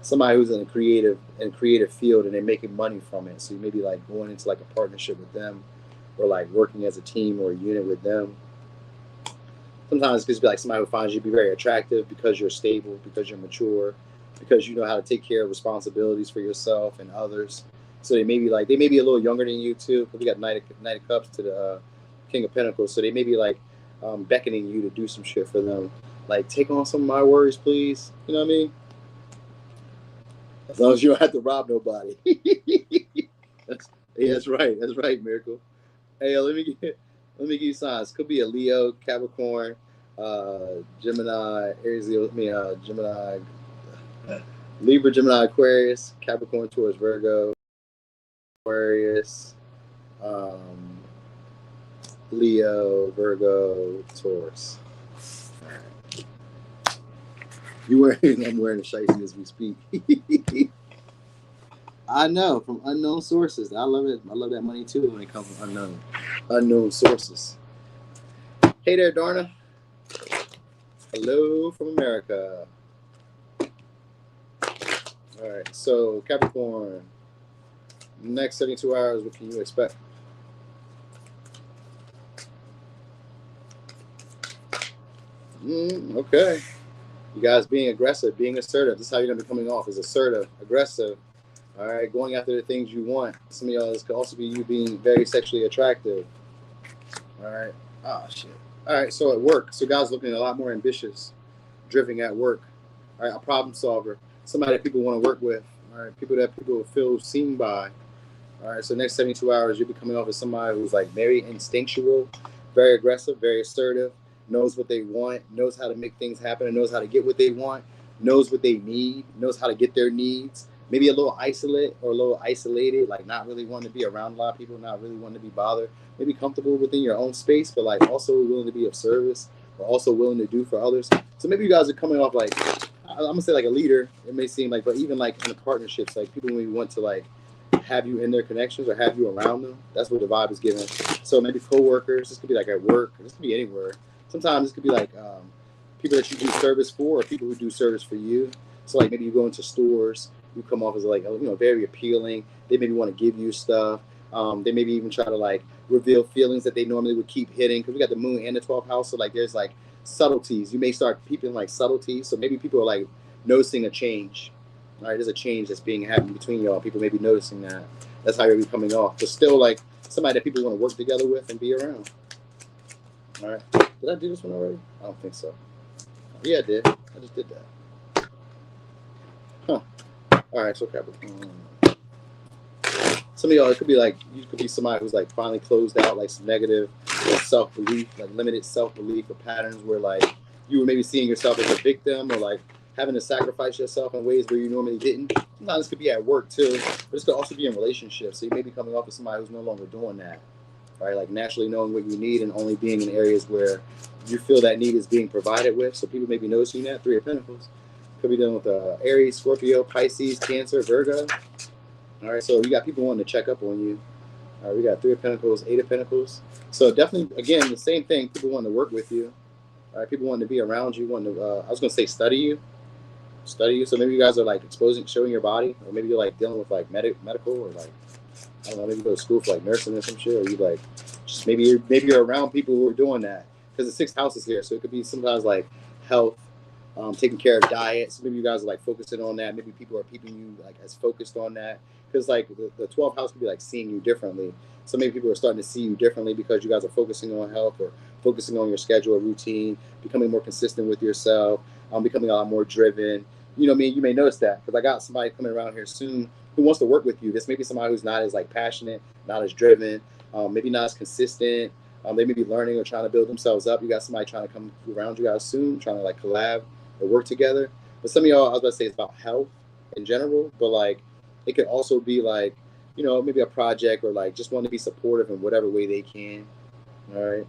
somebody who's in a creative field, and they're making money from it. So you may be like going into like a partnership with them, or like working as a team or a unit with them. Sometimes it's just be like somebody who finds you to be very attractive because you're stable, because you're mature, because you know how to take care of responsibilities for yourself and others. So they may be like, they may be a little younger than you too, because we got Knight of Cups to the King of Pentacles. So they may be like beckoning you to do some shit for them. Like, take on some of my worries, please. You know what I mean? As long as you don't have to rob nobody. That's right. That's right, Miracle. Hey, let me give you signs. Could be a Leo, Capricorn, Gemini, Aries, Gemini, Libra, Gemini, Aquarius, Capricorn, Taurus, Virgo, Aquarius, Leo, Virgo, Taurus. I'm wearing a shiesty as we speak. I know, from unknown sources. I love it. I love that money too when it comes from unknown sources. Hey there, Darna. Hello from America. All right, so Capricorn, next 72 hours, what can you expect? Okay. You guys being aggressive, being assertive. This is how you're going to be coming off, is assertive, aggressive. All right, going after the things you want. Some of y'all, this could also be you being very sexually attractive. All right. Oh, shit. All right, so at work. So guys looking a lot more ambitious, driven at work. All right, a problem solver. Somebody that people want to work with. All right, people that people feel seen by. All right, so next 72 hours, you'll be coming off as somebody who's like very instinctual, very aggressive, very assertive, knows what they want, knows how to make things happen, and knows how to get what they want, knows what they need, knows how to get their needs. Maybe a little isolated, like not really wanting to be around a lot of people, not really wanting to be bothered. Maybe comfortable within your own space, but like also willing to be of service, or also willing to do for others. So maybe you guys are coming off like, I'm gonna say like a leader. It may seem like, but even like in the partnerships, like people may want to like have you in their connections or have you around them. That's what the vibe is giving. So maybe co-workers. This could be like at work. This could be anywhere. Sometimes this could be like people that you do service for, or people who do service for you. So like maybe you go into stores, you come off as like, you know, very appealing. They maybe want to give you stuff. They maybe even try to like reveal feelings that they normally would keep hidden, because we got the moon and the 12th house. So like there's like subtleties. You may start peeping like subtleties. So maybe people are like noticing a change. All right, there's a change that's being happening between y'all. People may be noticing that. That's how you're coming off. But still like somebody that people want to work together with and be around. All right. Did I do this one already? I don't think so. Yeah, I did. I just did that. Huh. All right, so Capricorn. Some of y'all, it could be like, you could be somebody who's like finally closed out like some negative self-belief, like limited self-belief or patterns where like you were maybe seeing yourself as a victim, or like having to sacrifice yourself in ways where you normally didn't. Sometimes this could be at work too, but this could also be in relationships. So you may be coming off as somebody who's no longer doing that, right? Like naturally knowing what you need and only being in areas where you feel that need is being provided with. So people may be noticing that. 3 of Pentacles. Could be dealing with Aries, Scorpio, Pisces, Cancer, Virgo. All right, so you got people wanting to check up on you. All right, we got 3 of Pentacles, 8 of Pentacles. So definitely, again, the same thing. People want to work with you. All right, people want to be around you. Want to, I was going to say study you. So maybe you guys are like showing your body, or maybe you're like dealing with like medical, or like, I don't know, maybe you go to school for like nursing or some shit, or you like just maybe you're around people who are doing that, because the 6th house is here. So it could be sometimes like health, taking care of diet. So maybe you guys are like focusing on that. Maybe people are keeping you like as focused on that, because like the 12th house could be like seeing you differently. So maybe people are starting to see you differently because you guys are focusing on health, or focusing on your schedule or routine, becoming more consistent with yourself, becoming a lot more driven. You know what I mean? You may notice that, because I got somebody coming around here soon who wants to work with you. This may be somebody who's not as like passionate, not as driven, maybe not as consistent. They may be learning or trying to build themselves up. You got somebody trying to come around you guys soon, trying to like collab or work together. But some of y'all, I was about to say, it's about health in general, but like it could also be like, you know, maybe a project, or like just want to be supportive in whatever way they can. All right.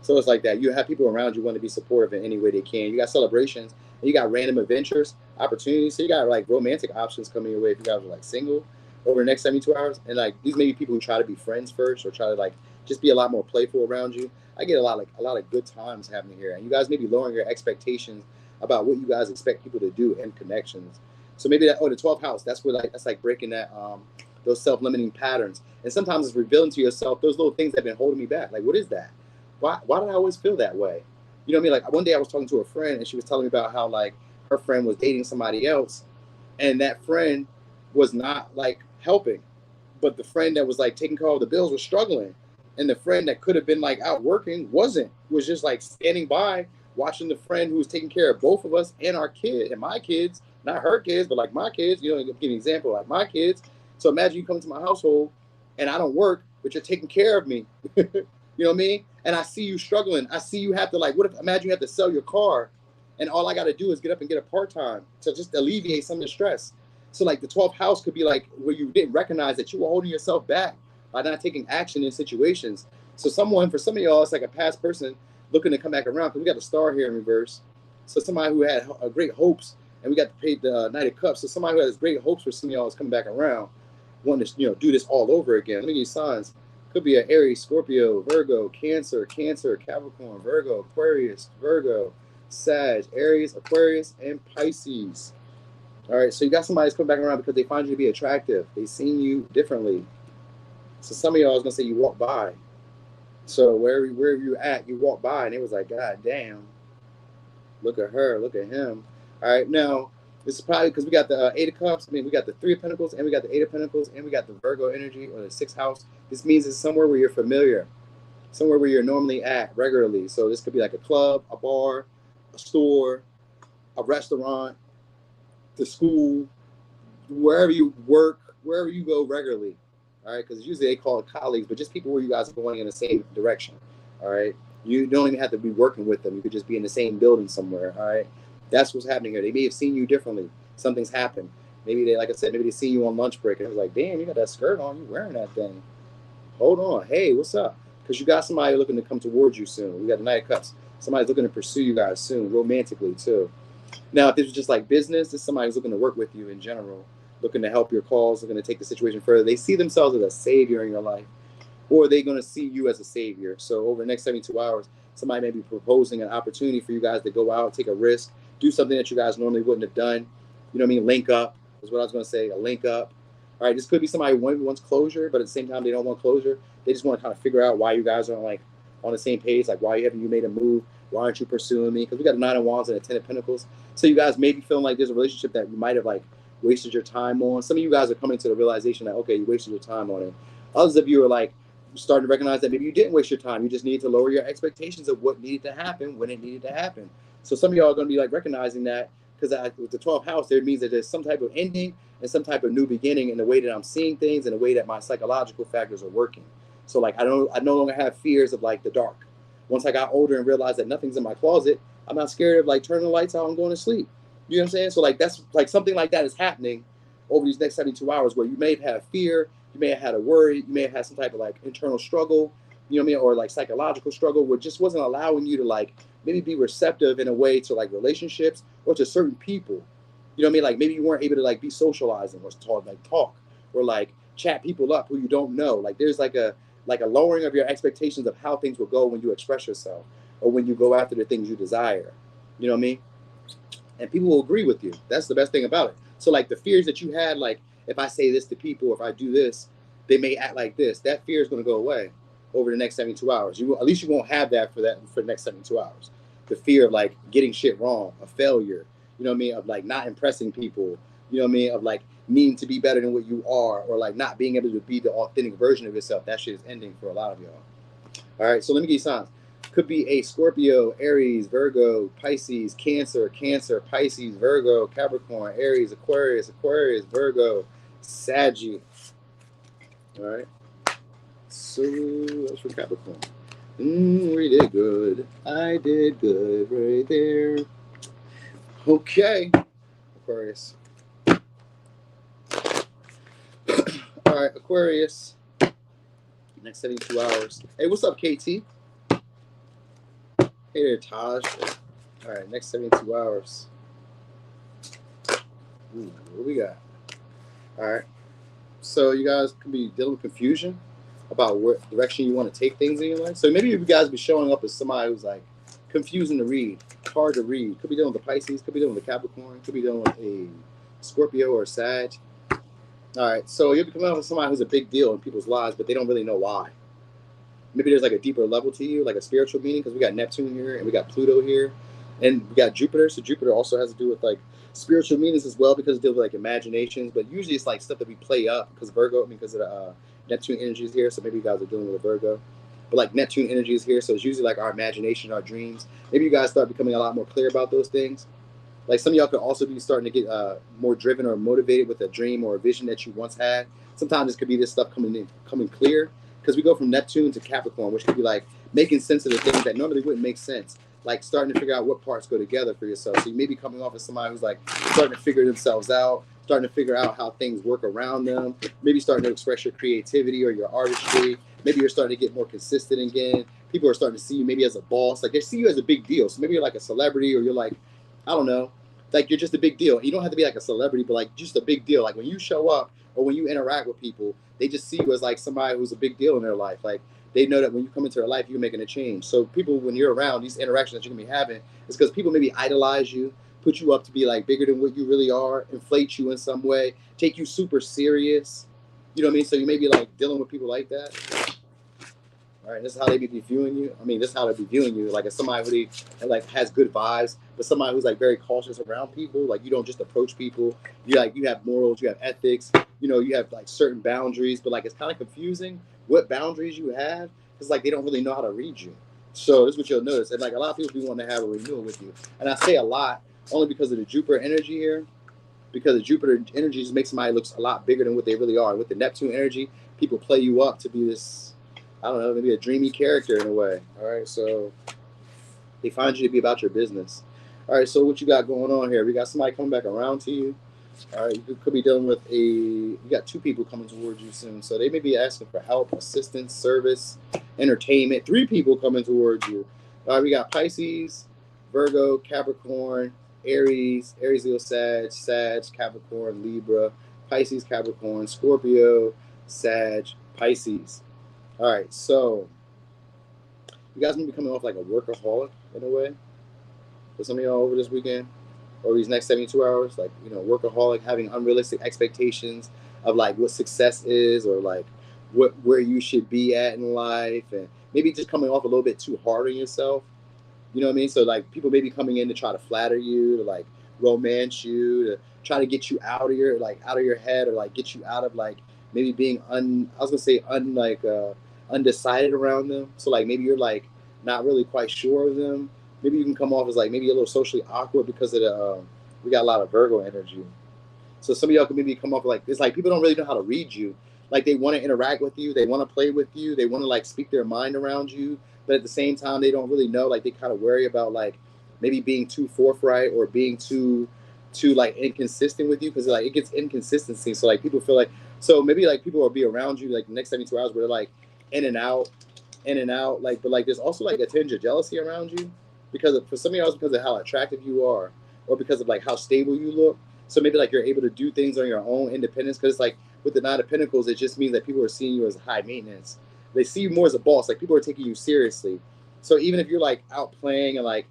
So it's like that. You have people around you want to be supportive in any way they can. You got celebrations, and you got random adventures, opportunities. So you got like romantic options coming your way if you guys are like single over the next 72 hours. And like these may be people who try to be friends first, or try to like just be a lot more playful around you. I get a lot of good times happening here, and you guys may be lowering your expectations about what you guys expect people to do in connections. So maybe that, the 12th house, that's where like, that's like breaking that those self-limiting patterns. And sometimes it's revealing to yourself those little things that have been holding me back. Like, what is that? Why did I always feel that way? You know what I mean? Like one day I was talking to a friend, and she was telling me about how like her friend was dating somebody else, and that friend was not like helping, but the friend that was like taking care of the bills was struggling, and the friend that could have been like out working was just like standing by watching the friend who was taking care of both of us and our kid and my kids, not her kids, but like my kids. You know, give an example, like my kids. So imagine you come to my household and I don't work, but you're taking care of me. You know what I mean? And I see you struggling. I see you have to like, imagine you have to sell your car, and all I got to do is get up and get a part-time to just alleviate some of the stress. So like the 12th house could be like where you didn't recognize that you were holding yourself back by not taking action in situations. So for some of y'all, it's like a past person looking to come back around, because we got the star here in reverse. So somebody who had great hopes, and we got to pay the Knight of Cups. So somebody who has great hopes for some of y'all is coming back around, wanting to do this all over again. Let me give you signs. Could be an Aries, Scorpio, Virgo, Cancer, Capricorn, Virgo, Aquarius, Virgo, Sag, Aries, Aquarius, and Pisces. All right, so you got somebody that's coming back around because they find you to be attractive. They seen you differently. So some of y'all, I was gonna say, you walk by. So wherever you at, you walk by, and it was like, God damn, look at her, look at him. All right, now this is probably because we got the 8 of Cups. I mean, we got the 3 of Pentacles, and we got the 8 of Pentacles, and we got the Virgo energy, or the 6th house. This means it's somewhere where you're familiar, somewhere where you're normally at regularly. So this could be like a club, a bar, a store, a restaurant, the school, wherever you work, wherever you go regularly. All right, because usually they call it colleagues, but just people where you guys are going in the same direction. All right, you don't even have to be working with them. You could just be in the same building somewhere. All right, that's what's happening here. They may have seen you differently. Something's happened. Maybe they, like I said, maybe they seen you on lunch break, and it was like, damn, you got that skirt on. You wearing that thing? Hold on, hey, what's up? Because you got somebody looking to come towards you soon. We got the Knight of Cups. Somebody's looking to pursue you guys soon, romantically too. Now, if this is just like business, this is somebody who's looking to work with you in general, looking to help your cause, looking to take the situation further. They see themselves as a savior in your life. or are they going to see you as a savior? So over the next 72 hours, somebody may be proposing an opportunity for you guys to go out, take a risk, do something that you guys normally wouldn't have done. You know what I mean? Link up is what I was going to say, a link up. All right, this could be somebody who wants closure, but at the same time, they don't want closure. They just want to kind of figure out why you guys aren't like on the same page. Like, why haven't you made a move? Why aren't you pursuing me? Because we got a 9 of Wands and a 10 of Pentacles. So you guys may be feeling like there's a relationship that you might have like wasted your time on. Some of you guys are coming to the realization that, okay, you wasted your time on it. Others of you are like starting to recognize that maybe you didn't waste your time. You just need to lower your expectations of what needed to happen when it needed to happen. So some of y'all are going to be like recognizing that, because with the 12th house, there means that there's some type of ending and some type of new beginning in the way that I'm seeing things and the way that my psychological factors are working. So like I no longer have fears of like the dark. Once I got older and realized that nothing's in my closet, I'm not scared of like turning the lights out and going to sleep. You know what I'm saying? So like that's like something like that is happening over these next 72 hours, where you may have had fear, you may have had a worry, you may have had some type of like internal struggle, you know what I mean, or like psychological struggle, which just wasn't allowing you to like maybe be receptive in a way to like relationships or to certain people. You know what I mean? Like maybe you weren't able to like be socializing or talk or like chat people up who you don't know. Like there's like a lowering of your expectations of how things will go when you express yourself or when you go after the things you desire. You know what I mean? And people will agree with you. That's the best thing about it. So like the fears that you had, like if I say this to people, if I do this, they may act like this. That fear is going to go away over the next 72 hours. At least you won't have that for the next 72 hours. The fear of like getting shit wrong, a failure, you know what I mean, of like not impressing people, you know what I mean, of like needing to be better than what you are, or like not being able to be the authentic version of yourself. That shit is ending for a lot of y'all. All right, so let me give you signs. Could be a Scorpio, Aries, Virgo, Pisces, Cancer, Pisces, Virgo, Capricorn, Aries, Aquarius, Virgo, Sagittarius. All right. So that's for Capricorn. We did good. I did good right there. Okay. Aquarius. All right, Aquarius. Next 72 hours. Hey, what's up, KT? Hey there, Taj. All right, next 72 hours. What we got? All right. So you guys could be dealing with confusion about what direction you want to take things in your life. So maybe you guys be showing up as somebody who's like confusing to read, hard to read. Could be dealing with the Pisces, could be dealing with the Capricorn, could be dealing with a Scorpio or a Sag. All right. So you'll be coming up with somebody who's a big deal in people's lives, but they don't really know why. Maybe there's like a deeper level to you, like a spiritual meaning, because we got Neptune here and we got Pluto here and we got Jupiter. So Jupiter also has to do with like spiritual meanings as well, because it deals with like imaginations, but usually it's like stuff that we play up because Virgo, because of the Neptune energy is here. So maybe you guys are dealing with a Virgo, but like Neptune energy is here. So it's usually like our imagination, our dreams. Maybe you guys start becoming a lot more clear about those things. Like some of y'all could also be starting to get more driven or motivated with a dream or a vision that you once had. Sometimes this could be this stuff coming clear, because we go from Neptune to Capricorn, which could be like making sense of the things that normally wouldn't make sense. Like starting to figure out what parts go together for yourself. So you may be coming off as somebody who's like starting to figure themselves out, starting to figure out how things work around them. Maybe starting to express your creativity or your artistry. Maybe you're starting to get more consistent again. People are starting to see you maybe as a boss. Like they see you as a big deal. So maybe you're like a celebrity, or you're like, I don't know, like you're just a big deal. You don't have to be like a celebrity, but like just a big deal. Like when you show up or when you interact with people, they just see you as like somebody who's a big deal in their life. Like they know that when you come into their life, you're making a change. So people, when you're around, these interactions that you're gonna be having, is because people maybe idolize you, put you up to be like bigger than what you really are, inflate you in some way, take you super serious. You know what I mean? So you may be like dealing with people like that. All right, this is how they be viewing you. I mean, this is how they be viewing you, like as somebody who like has good vibes, but somebody who's like very cautious around people. Like you don't just approach people. You have morals, you have ethics. You know, you have like certain boundaries, but like it's kind of confusing what boundaries you have, because like they don't really know how to read you. So this is what you'll notice, and like a lot of people be wanting to have a renewal with you. And I say a lot only because of the Jupiter energy here, because the Jupiter energy just makes somebody look a lot bigger than what they really are. With the Neptune energy, people play you up to be this, I don't know, maybe a dreamy character in a way. All right, so they find you to be about your business. All right, so what you got going on here? We got somebody coming back around to you. All right, you could be dealing with you got 2 people coming towards you soon. So they may be asking for help, assistance, service, entertainment. 3 people coming towards you. All right, we got Pisces, Virgo, Capricorn, Aries, Leo, Sag, Capricorn, Libra, Pisces, Capricorn, Scorpio, Sag, Pisces. All right, so you guys may be coming off like a workaholic in a way for some of y'all over this weekend or these next 72 hours. Like, you know, workaholic, having unrealistic expectations of like what success is or like where you should be at in life, and maybe just coming off a little bit too hard on yourself. You know what I mean? So like people may be coming in to try to flatter you, to like romance you, to try to get you out of your head, or like get you out of like maybe being I was gonna say undecided around them. So like maybe you're like not really quite sure of them. Maybe you can come off as like maybe a little socially awkward because of the we got a lot of Virgo energy. So some of y'all can maybe come up like it's like people don't really know how to read you. Like they want to interact with you, they want to play with you, they want to like speak their mind around you, but at the same time they don't really know. Like they kind of worry about like maybe being too forthright or being too like inconsistent with you because like it gets inconsistency. So like people feel like so maybe like people will be around you like the next 72 hours where they're like in and out, in and out. Like but like there's also like a tinge of jealousy around you because for some of y'all it's because of how attractive you are or because of like how stable you look. So maybe like you're able to do things on your own independence because it's like with the Nine of Pentacles, it just means that people are seeing you as high maintenance. They see you more as a boss. Like people are taking you seriously. So even if you're like out playing and like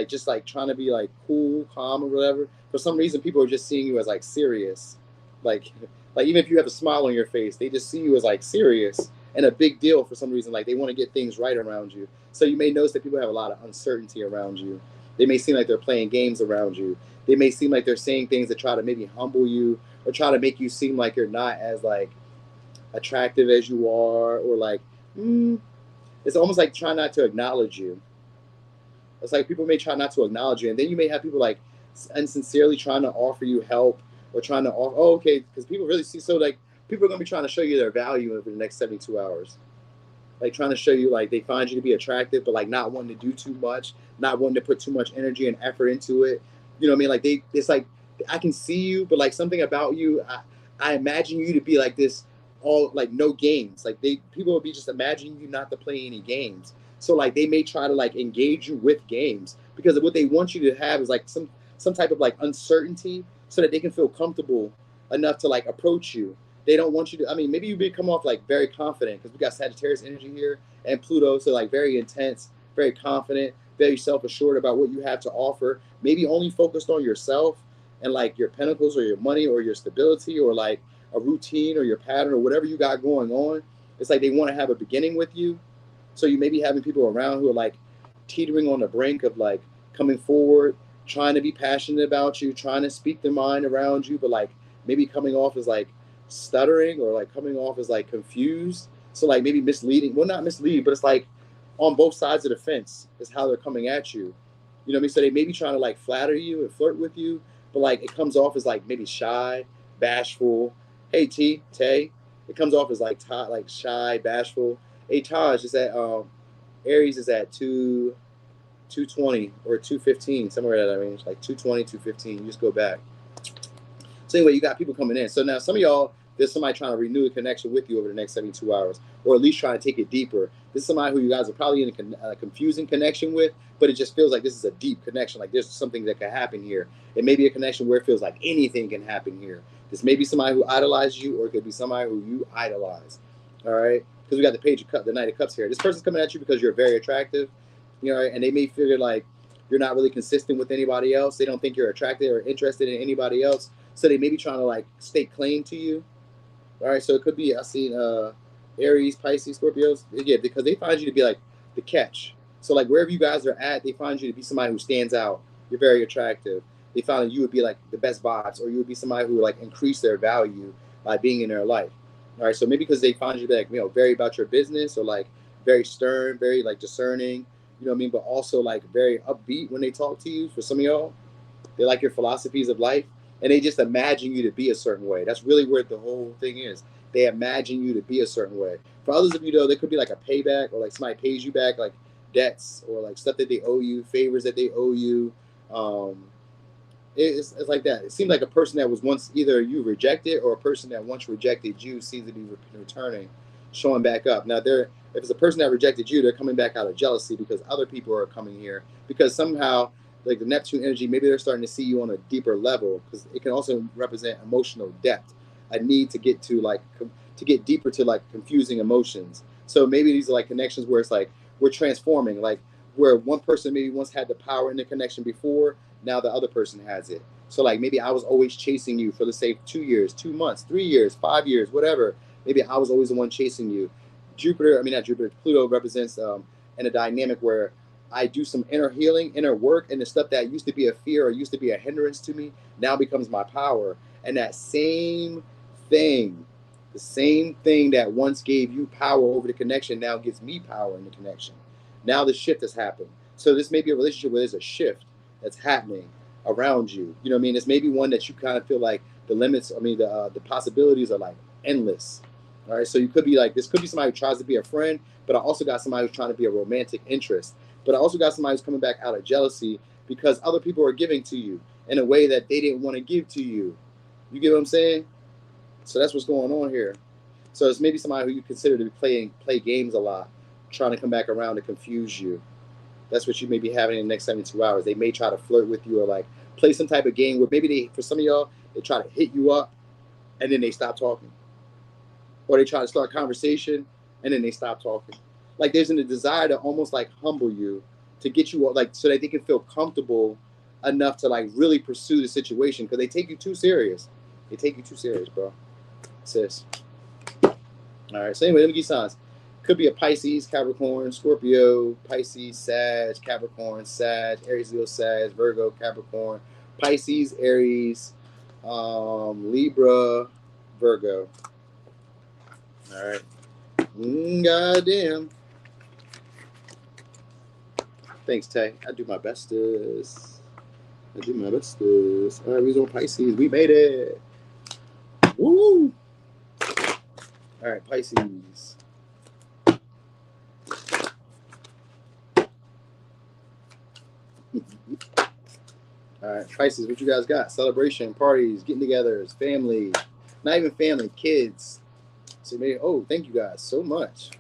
just like trying to be like cool, calm or whatever, for some reason people are just seeing you as like serious. Like even if you have a smile on your face, they just see you as like serious and a big deal for some reason. Like they want to get things right around you. So you may notice that people have a lot of uncertainty around you. They may seem like they're playing games around you. They may seem like they're saying things that try to maybe humble you or try to make you seem like you're not as like attractive as you are, or like it's almost like trying not to acknowledge you. It's like people may try not to acknowledge you, and then you may have people like unsincerely trying to offer you help or trying to offer. Oh, okay, because people really see. So like people are gonna be trying to show you their value over the next 72 hours. Like trying to show you like they find you to be attractive, but like not wanting to do too much, not wanting to put too much energy and effort into it. You know what I mean? Like it's like I can see you, but like something about you, I imagine you to be like this, all like no games. Like people will be just imagining you not to play any games. So like they may try to like engage you with games because what they want you to have is like some type of like uncertainty so that they can feel comfortable enough to like approach you. They don't want you to. I mean, maybe you come off like very confident because we got Sagittarius energy here and Pluto, so like very intense, very confident, very self-assured about what you have to offer. Maybe only focused on yourself and like your pentacles or your money or your stability or like a routine or your pattern or whatever you got going on. It's like they want to have a beginning with you. So you may be having people around who are like teetering on the brink of like coming forward, trying to be passionate about you, trying to speak their mind around you, but like maybe coming off as like stuttering or like coming off as like confused. So like maybe misleading. Well, not misleading, but it's like on both sides of the fence is how they're coming at you. You know what I mean? So they may be trying to like flatter you and flirt with you, but like it comes off as like maybe shy, bashful. Hey Tay. It comes off as like shy, bashful. Hey Taj is at Aries is at 220 or 215, somewhere in that range, like 220, 215. You just go back. So anyway, you got people coming in. So now some of y'all, there's somebody trying to renew a connection with you over the next 72 hours, or at least trying to take it deeper. This is somebody who you guys are probably in a confusing connection with, but it just feels like this is a deep connection. Like there's something that can happen here. It may be a connection where it feels like anything can happen here. This may be somebody who idolizes you, or it could be somebody who you idolize. All right? Because we got the Page of Cups, the Knight of Cups here. This person's coming at you because you're very attractive, you know, and they may figure like you're not really consistent with anybody else. They don't think you're attracted or interested in anybody else. So they may be trying to like stake claim to you. All right, so it could be, I've seen Aries, Pisces, Scorpios. Yeah, because they find you to be like the catch. So like wherever you guys are at, they find you to be somebody who stands out. You're very attractive. They found that you would be like the best vibes, or you would be somebody who would like increase their value by being in their life. All right, so maybe because they find you to be like, you know, very about your business, or like very stern, very like discerning, you know what I mean? But also like very upbeat when they talk to you. For some of y'all, they like your philosophies of life. And they just imagine you to be a certain way. That's really where the whole thing is. They imagine you to be a certain way. For others of you, though, there could be like a payback, or like somebody pays you back, like debts, or like stuff that they owe you, favors that they owe you. It's like that. It seems like a person that was once either you rejected, or a person that once rejected you seems to be returning, showing back up. Now, if it's a person that rejected you, they're coming back out of jealousy because other people are coming here. Because somehow, like the Neptune energy, maybe they're starting to see you on a deeper level, because it can also represent emotional depth, a need to get to like to get deeper to like confusing emotions. So maybe these are like connections where it's like we're transforming, like where one person maybe once had the power in the connection before, now the other person has it. So like maybe I was always chasing you for, let's say, 2 years, 2 months, 3 years, 5 years, whatever. Maybe I was always the one chasing you. Jupiter, I mean not Jupiter, Pluto represents in a dynamic where I do some inner healing, inner work, and the stuff that used to be a fear or used to be a hindrance to me now becomes my power. And that same thing, the same thing that once gave you power over the connection now gives me power in the connection. Now the shift has happened. So this may be a relationship where there's a shift that's happening around you. You know what I mean? It's maybe one that you kind of feel like the limits, I mean, the possibilities are like endless. All right. So you could be like, this could be somebody who tries to be a friend, but I also got somebody who's trying to be a romantic interest. But I also got somebody who's coming back out of jealousy because other people are giving to you in a way that they didn't want to give to you. You get what I'm saying? So that's what's going on here. So it's maybe somebody who you consider to be play games a lot, trying to come back around to confuse you. That's what you may be having in the next 72 hours. They may try to flirt with you or like play some type of game where maybe they, for some of y'all, they try to hit you up and then they stop talking. Or they try to start a conversation and then they stop talking. Like there's a desire to almost like humble you to get you like so that they can feel comfortable enough to like really pursue the situation because they take you too serious. They take you too serious, bro. Sis. All right. So anyway, let me give you signs. Could be a Pisces, Capricorn, Scorpio, Pisces, Sag, Capricorn, Sag, Aries, Leo, Sag, Virgo, Capricorn, Pisces, Aries, Libra, Virgo. All right. Goddamn. Thanks, Tay. I do my bestest. I do my bestest. All right, we was on Pisces. We made it. Woo! All right, Pisces. All right, Pisces, what you guys got? Celebration, parties, getting togethers, family. Not even family, kids. So maybe, oh, thank you guys so much.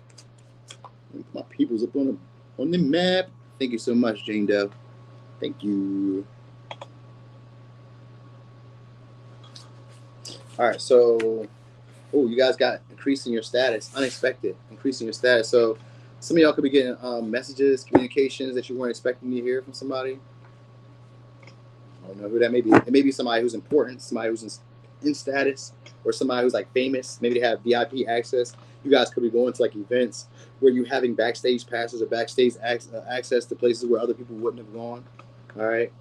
My people's up on the map. Thank you so much, Jane Doe. Thank you. All right, so, oh, you guys got increasing your status, unexpected, increasing your status. So some of y'all could be getting messages, communications that you weren't expecting to hear from somebody. I don't know who that may be. It may be somebody who's important, somebody who's in status, or somebody who's like famous. Maybe they have VIP access. You guys could be going to like events where you're having backstage passes or backstage access to places where other people wouldn't have gone. All right.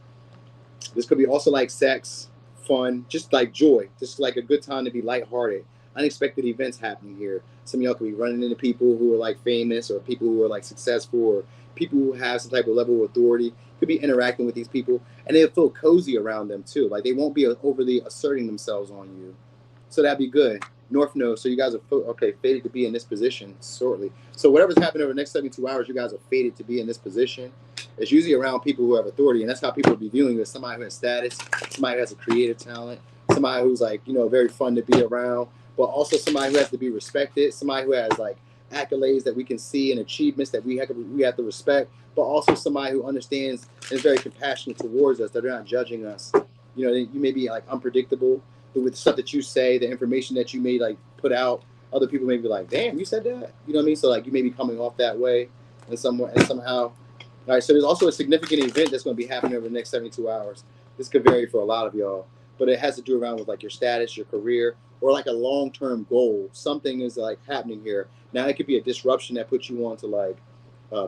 This could be also like sex, fun, just like joy, just like a good time to be lighthearted. Unexpected events happening here. Some of y'all could be running into people who are like famous or people who are like successful or people who have some type of level of authority. Could be interacting with these people and they'll feel cozy around them too. Like they won't be overly asserting themselves on you. So that'd be good. North Node. So you guys are fated to be in this position shortly. So whatever's happening over the next 72 hours, you guys are fated to be in this position. It's usually around people who have authority, and that's how people will be viewing you as somebody who has status, somebody who has a creative talent, somebody who's like, you know, very fun to be around, but also somebody who has to be respected, somebody who has like accolades that we can see and achievements that we have to respect, but also somebody who understands and is very compassionate towards us, that they're not judging us. You know, you may be like unpredictable with stuff that you say, the information that you may like put out. Other people may be like, damn, you said that? You know what I mean? So like you may be coming off that way and somehow. All right, so there's also a significant event that's going to be happening over the next 72 hours. This could vary for a lot of y'all, but it has to do around with like your status, your career, or like a long-term goal. Something is like happening here. Now it could be a disruption that puts you on to like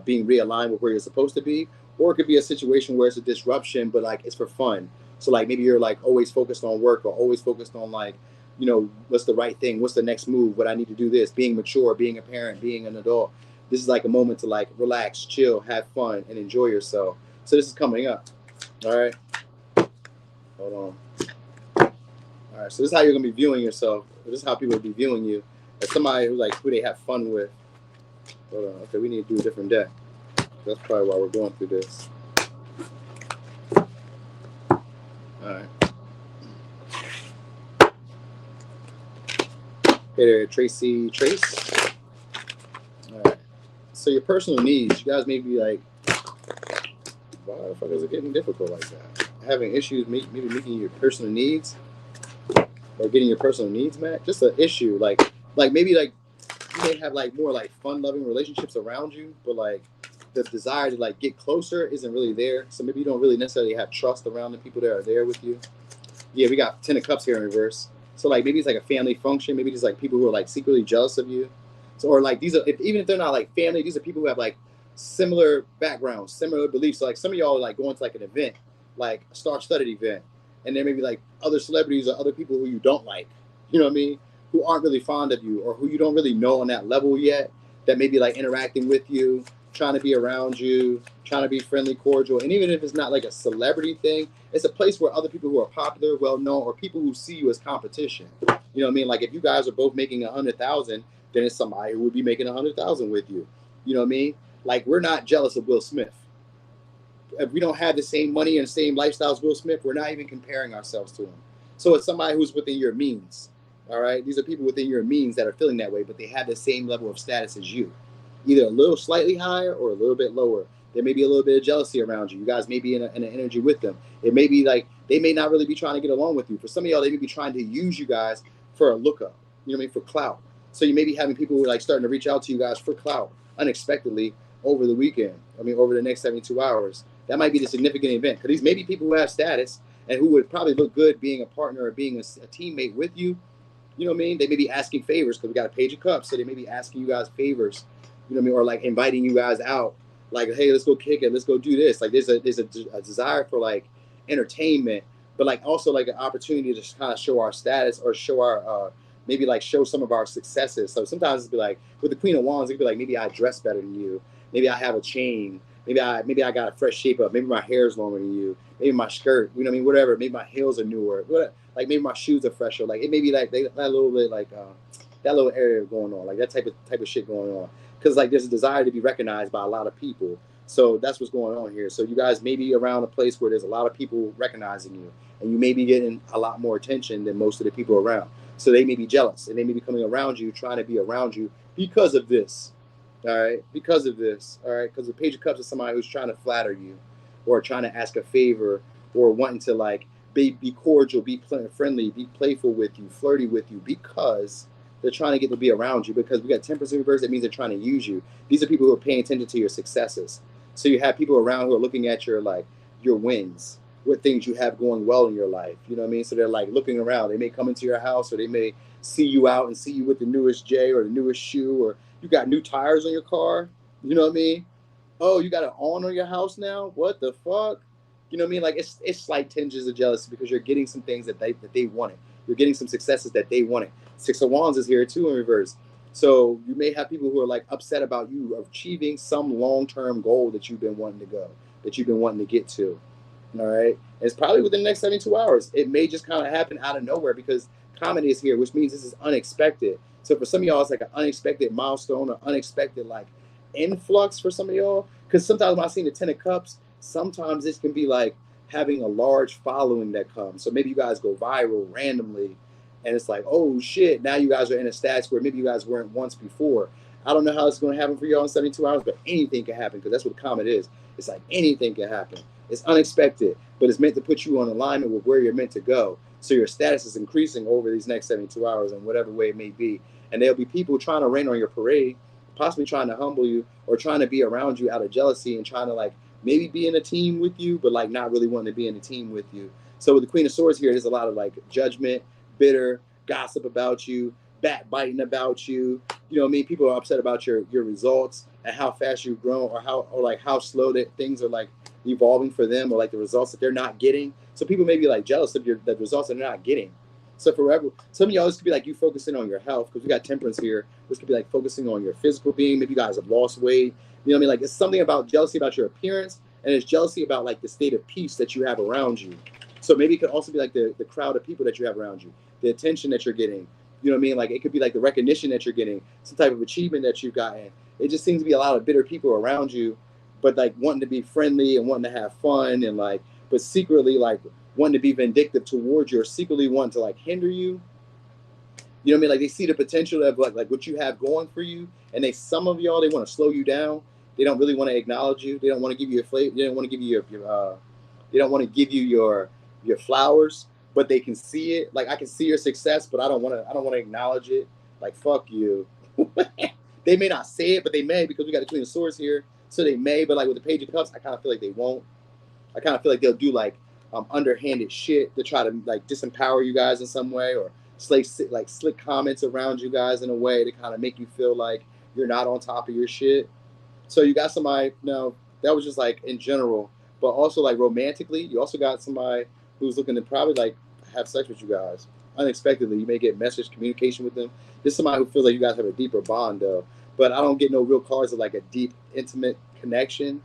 being realigned with where you're supposed to be, or it could be a situation where it's a disruption, but like it's for fun. So like maybe you're like always focused on work or always focused on like, you know, what's the right thing? What's the next move? What I need to do this, being mature, being a parent, being an adult. This is like a moment to like relax, chill, have fun, and enjoy yourself. So this is coming up. All right. Hold on. All right. So this is how you're going to be viewing yourself. This is how people will be viewing you as somebody who like who they have fun with. Hold on. Okay. We need to do a different deck. That's probably why we're going through this. All right. Hey there, Tracy. Trace. All right. So your personal needs, you guys may be like, why the fuck is it getting difficult like that? Having issues maybe meeting your personal needs or getting your personal needs met? Just an issue, like maybe like you may have like more like fun-loving relationships around you, but like the desire to like get closer isn't really there. So maybe you don't really necessarily have trust around the people that are there with you. Yeah, we got 10 of Cups here in reverse. So like maybe it's like a family function. Maybe it's like people who are like secretly jealous of you. So or like these are even if they're not like family, these are people who have like similar backgrounds, similar beliefs. So like some of y'all are like going to like an event, like a star-studded event, and there may be like other celebrities or other people who you don't like. You know what I mean? Who aren't really fond of you or who you don't really know on that level yet. That may be like interacting with you, trying to be around you, trying to be friendly, cordial. And even if it's not like a celebrity thing, it's a place where other people who are popular, well known, or people who see you as competition. You know what I mean? Like if you guys are both making 100,000, then it's somebody who would be making 100,000 with you. You know what I mean? Like we're not jealous of Will Smith. If we don't have the same money and the same lifestyle as Will Smith, we're not even comparing ourselves to him. So it's somebody who's within your means. All right. These are people within your means that are feeling that way, but they have the same level of status as you, either a little slightly higher or a little bit lower. There may be a little bit of jealousy around you. You guys may be in an energy with them. It may be like they may not really be trying to get along with you. For some of y'all, they may be trying to use you guys for a lookup. You know what I mean? For clout. So you may be having people who are like starting to reach out to you guys for clout unexpectedly over the weekend. I mean, over the next 72 hours. That might be the significant event. Because these may be people who have status and who would probably look good being a partner or being a teammate with you. You know what I mean? They may be asking favors because we got a Page of Cups. So they may be asking you guys favors. You know what I mean? Or like inviting you guys out. Like, hey, let's go kick it. Let's go do this. Like there's a desire for like entertainment, but like also like an opportunity to just kind of show our status or show our maybe like show some of our successes. So sometimes it'd be like with the Queen of Wands, it'd be like maybe I dress better than you. Maybe I have a chain. Maybe I got a fresh shape up. Maybe my hair is longer than you. Maybe my skirt, you know what I mean? Whatever. Maybe my heels are newer. Whatever. Like maybe my shoes are fresher. Like it may be like that little bit like that little area going on, like that type of shit going on. Because like there's a desire to be recognized by a lot of people. So that's what's going on here. So you guys may be around a place where there's a lot of people recognizing you, and you may be getting a lot more attention than most of the people around. So they may be jealous, and they may be coming around you, trying to be around you because of this. All right, because of this. All right, because the Page of Cups is somebody who's trying to flatter you, or trying to ask a favor, or wanting to like be cordial, be friendly, be playful with you, flirty with you, because they're trying to get to be around you. Because we got Temperance in reverse, that means they're trying to use you. These are people who are paying attention to your successes. So you have people around who are looking at your like your wins, what things you have going well in your life. You know what I mean? So they're like looking around. They may come into your house, or they may see you out and see you with the newest J or the newest shoe, or you got new tires on your car. You know what I mean? Oh, you got an on your house now? What the fuck? You know what I mean? Like it's slight tinges of jealousy because you're getting some things that they wanted. You're getting some successes that they wanted. Six of Wands is here too in reverse. So you may have people who are like upset about you achieving some long-term goal that you've been wanting to go, that you've been wanting to get to. All right. And it's probably within the next 72 hours. It may just kind of happen out of nowhere because comedy is here, which means this is unexpected. So for some of y'all, it's like an unexpected milestone or unexpected like influx for some of y'all. Because sometimes when I see the 10 of Cups, sometimes this can be like having a large following that comes. So maybe you guys go viral randomly. And it's like, oh shit, now you guys are in a status where maybe you guys weren't once before. I don't know how it's going to happen for y'all in 72 hours, but anything can happen because that's what comet is. It's like anything can happen. It's unexpected, but it's meant to put you on alignment with where you're meant to go. So your status is increasing over these next 72 hours in whatever way it may be. And there'll be people trying to rain on your parade, possibly trying to humble you or trying to be around you out of jealousy and trying to like maybe be in a team with you, but like not really wanting to be in a team with you. So with the Queen of Swords here, there's a lot of like judgment, bitter, gossip about you, backbiting about you. You know what I mean? People are upset about your results and how fast you've grown or how slow that things are like evolving for them or like the results that they're not getting. So people may be like jealous of the results that they're not getting. So forever, some of y'all, this could be like you focusing on your health because we got Temperance here. This could be like focusing on your physical being. Maybe you guys have lost weight. You know what I mean? Like it's something about jealousy about your appearance and it's jealousy about like the state of peace that you have around you. So maybe it could also be like the crowd of people that you have around you, the attention that you're getting. You know what I mean? Like it could be like the recognition that you're getting, some type of achievement that you've gotten. It just seems to be a lot of bitter people around you, but like wanting to be friendly and wanting to have fun and like, but secretly like wanting to be vindictive towards you or secretly wanting to like hinder you. You know what I mean? Like they see the potential of like what you have going for you, and some of y'all, they want to slow you down. They don't really want to acknowledge you. They don't want to give you a flavor. They don't want to give you they don't want to give you your flowers, but they can see it. Like I can see your success, but I don't want to acknowledge it. Like fuck you. They may not say it, but they may, because we got the Queen of Swords here. So they may, but like with the Page of Cups, I kind of feel like they won't. I kind of feel like they'll do like underhanded shit to try to like disempower you guys in some way, or slick comments around you guys in a way to kind of make you feel like you're not on top of your shit. So you got somebody, no, that was just like in general, but also like romantically, you also got somebody who's looking to probably like have sex with you guys unexpectedly. You may get message communication with them. This is somebody who feels like you guys have a deeper bond though, but I don't get no real cards of like a deep, intimate connection.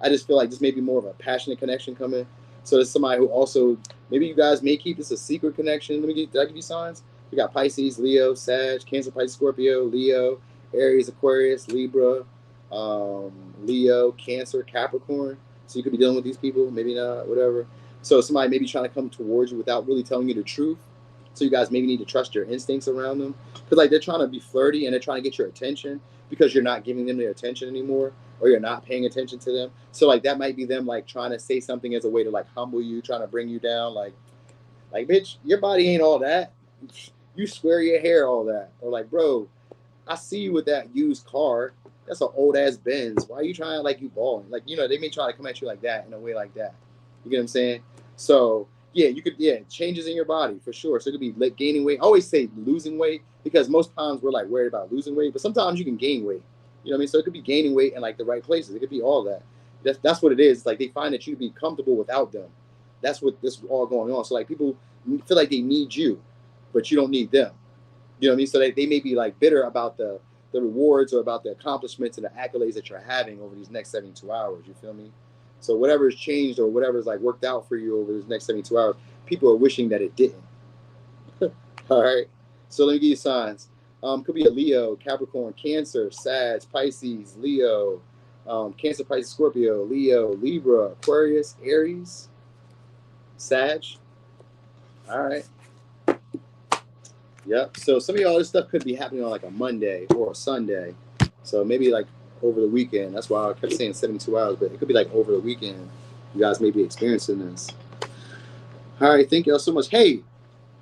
I just feel like this may be more of a passionate connection coming. So there's somebody who also, maybe you guys may keep this a secret connection. Did I give you signs? We got Pisces, Leo, Sag, Cancer, Pisces, Scorpio, Leo, Aries, Aquarius, Libra, Leo, Cancer, Capricorn. So you could be dealing with these people, maybe not, whatever. So somebody may be trying to come towards you without really telling you the truth. So you guys maybe need to trust your instincts around them. Because like they're trying to be flirty and they're trying to get your attention because you're not giving them their attention anymore, or you're not paying attention to them. So like that might be them like trying to say something as a way to like humble you, trying to bring you down. Like bitch, your body ain't all that. You swear your hair all that. Or like, bro, I see you with that used car. That's an old ass Benz. Why are you trying like you balling? Like, you know, they may try to come at you like that in a way like that. You get what I'm saying? So yeah, you could, changes in your body for sure. So it could be like gaining weight. I always say losing weight because most times we're like worried about losing weight, but sometimes you can gain weight. You know what I mean? So it could be gaining weight in like the right places. It could be all that. That's what it is. Like they find that you be comfortable without them. That's what this is all going on. So like people feel like they need you, but you don't need them. You know what I mean? So they may be like bitter about the rewards or about the accomplishments and the accolades that you're having over these next 72 hours. You feel me? So whatever's changed or whatever's like worked out for you over these next 72 hours, people are wishing that it didn't. All right. So let me give you signs. Could be a Leo, Capricorn, Cancer, Sag, Pisces, Leo, Cancer, Pisces, Scorpio, Leo, Libra, Aquarius, Aries, Sag. All right. Yep. So some of y'all, this stuff could be happening on like a Monday or a Sunday. So maybe like over the weekend. That's why I kept saying 72 hours, but it could be like over the weekend. You guys may be experiencing this. All right. Thank y'all so much. Hey,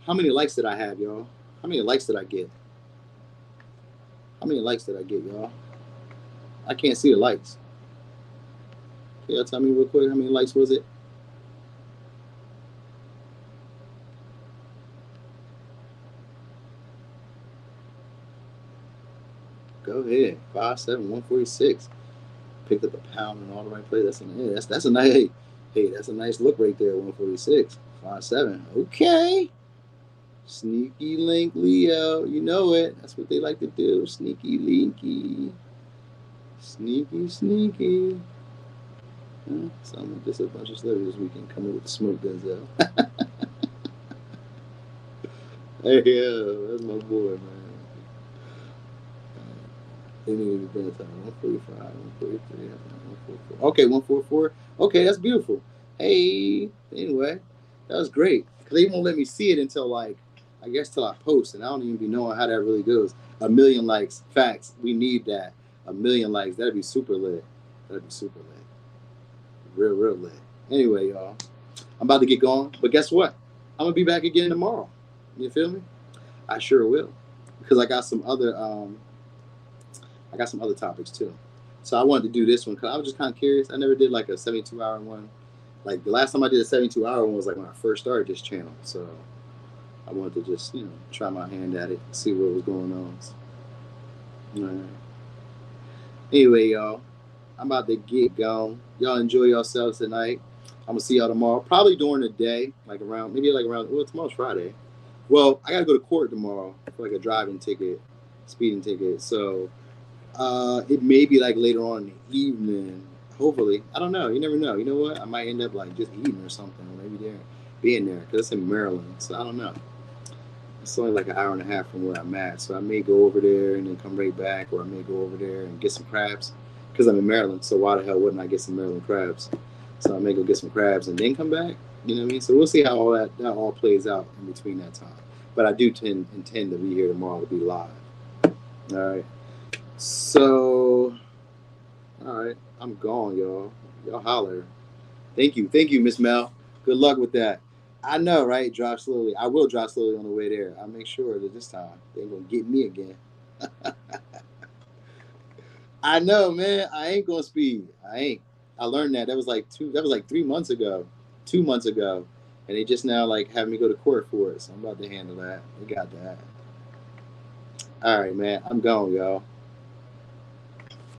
how many likes did I have, y'all? How many likes did I get? How many likes did I get, y'all? I can't see the likes. Can y'all tell me real quick how many likes was it? Go ahead. 5'7", 146. Picked up a pound in all the right places. That's a nice. Hey, that's a nice look right there. 146. 5'7". Okay. Sneaky link Leo. You know it. That's what they like to do. Sneaky linky. Sneaky. Sound like just a bunch of celebrities this weekend coming with the smoke guns out. Hey, that's my boy, man. They need to be better time. 145, 143, 144. Okay, 144. Okay, that's beautiful. Hey, anyway, that was great. Because they won't let me see it until like, I guess till I post, and I don't even be knowing how that really goes. 1 million likes. Facts. We need that. 1 million likes. That'd be super lit. Real lit. Anyway, y'all, I'm about to get going. But guess what? I'm going to be back again tomorrow. You feel me? I sure will. Because I got some other topics too. So I wanted to do this one because I was just kind of curious. I never did like a 72-hour one. Like the last time I did a 72-hour one was like when I first started this channel. So I wanted to just, try my hand at it, see what was going on. All right. Anyway, y'all, I'm about to get going. Y'all enjoy yourselves tonight. I'm going to see y'all tomorrow. Probably during the day, well, tomorrow's Friday. Well, I got to go to court tomorrow for like a speeding ticket. So it may be like later on in the evening. Hopefully. I don't know. You never know. You know what? I might end up like just eating or something. Or maybe being there. Because it's in Maryland. So I don't know. It's only like an hour and a half from where I'm at. So I may go over there and then come right back. Or I may go over there and get some crabs. Because I'm in Maryland. So why the hell wouldn't I get some Maryland crabs? So I may go get some crabs and then come back. You know what I mean? So we'll see how all that all plays out in between that time. But I do intend to be here tomorrow to be live. All right. So, all right, I'm gone, y'all. Y'all holler. Thank you, Miss Mel. Good luck with that. I know, right? Drive slowly. I will drive slowly on the way there. I'll make sure that this time they ain't gonna get me again. I know, man. I ain't gonna speed. I ain't. I learned that. That was like 3 months ago, 2 months ago, and they just now like having me go to court for it. So I'm about to handle that. We got that. All right, man. I'm going, y'all.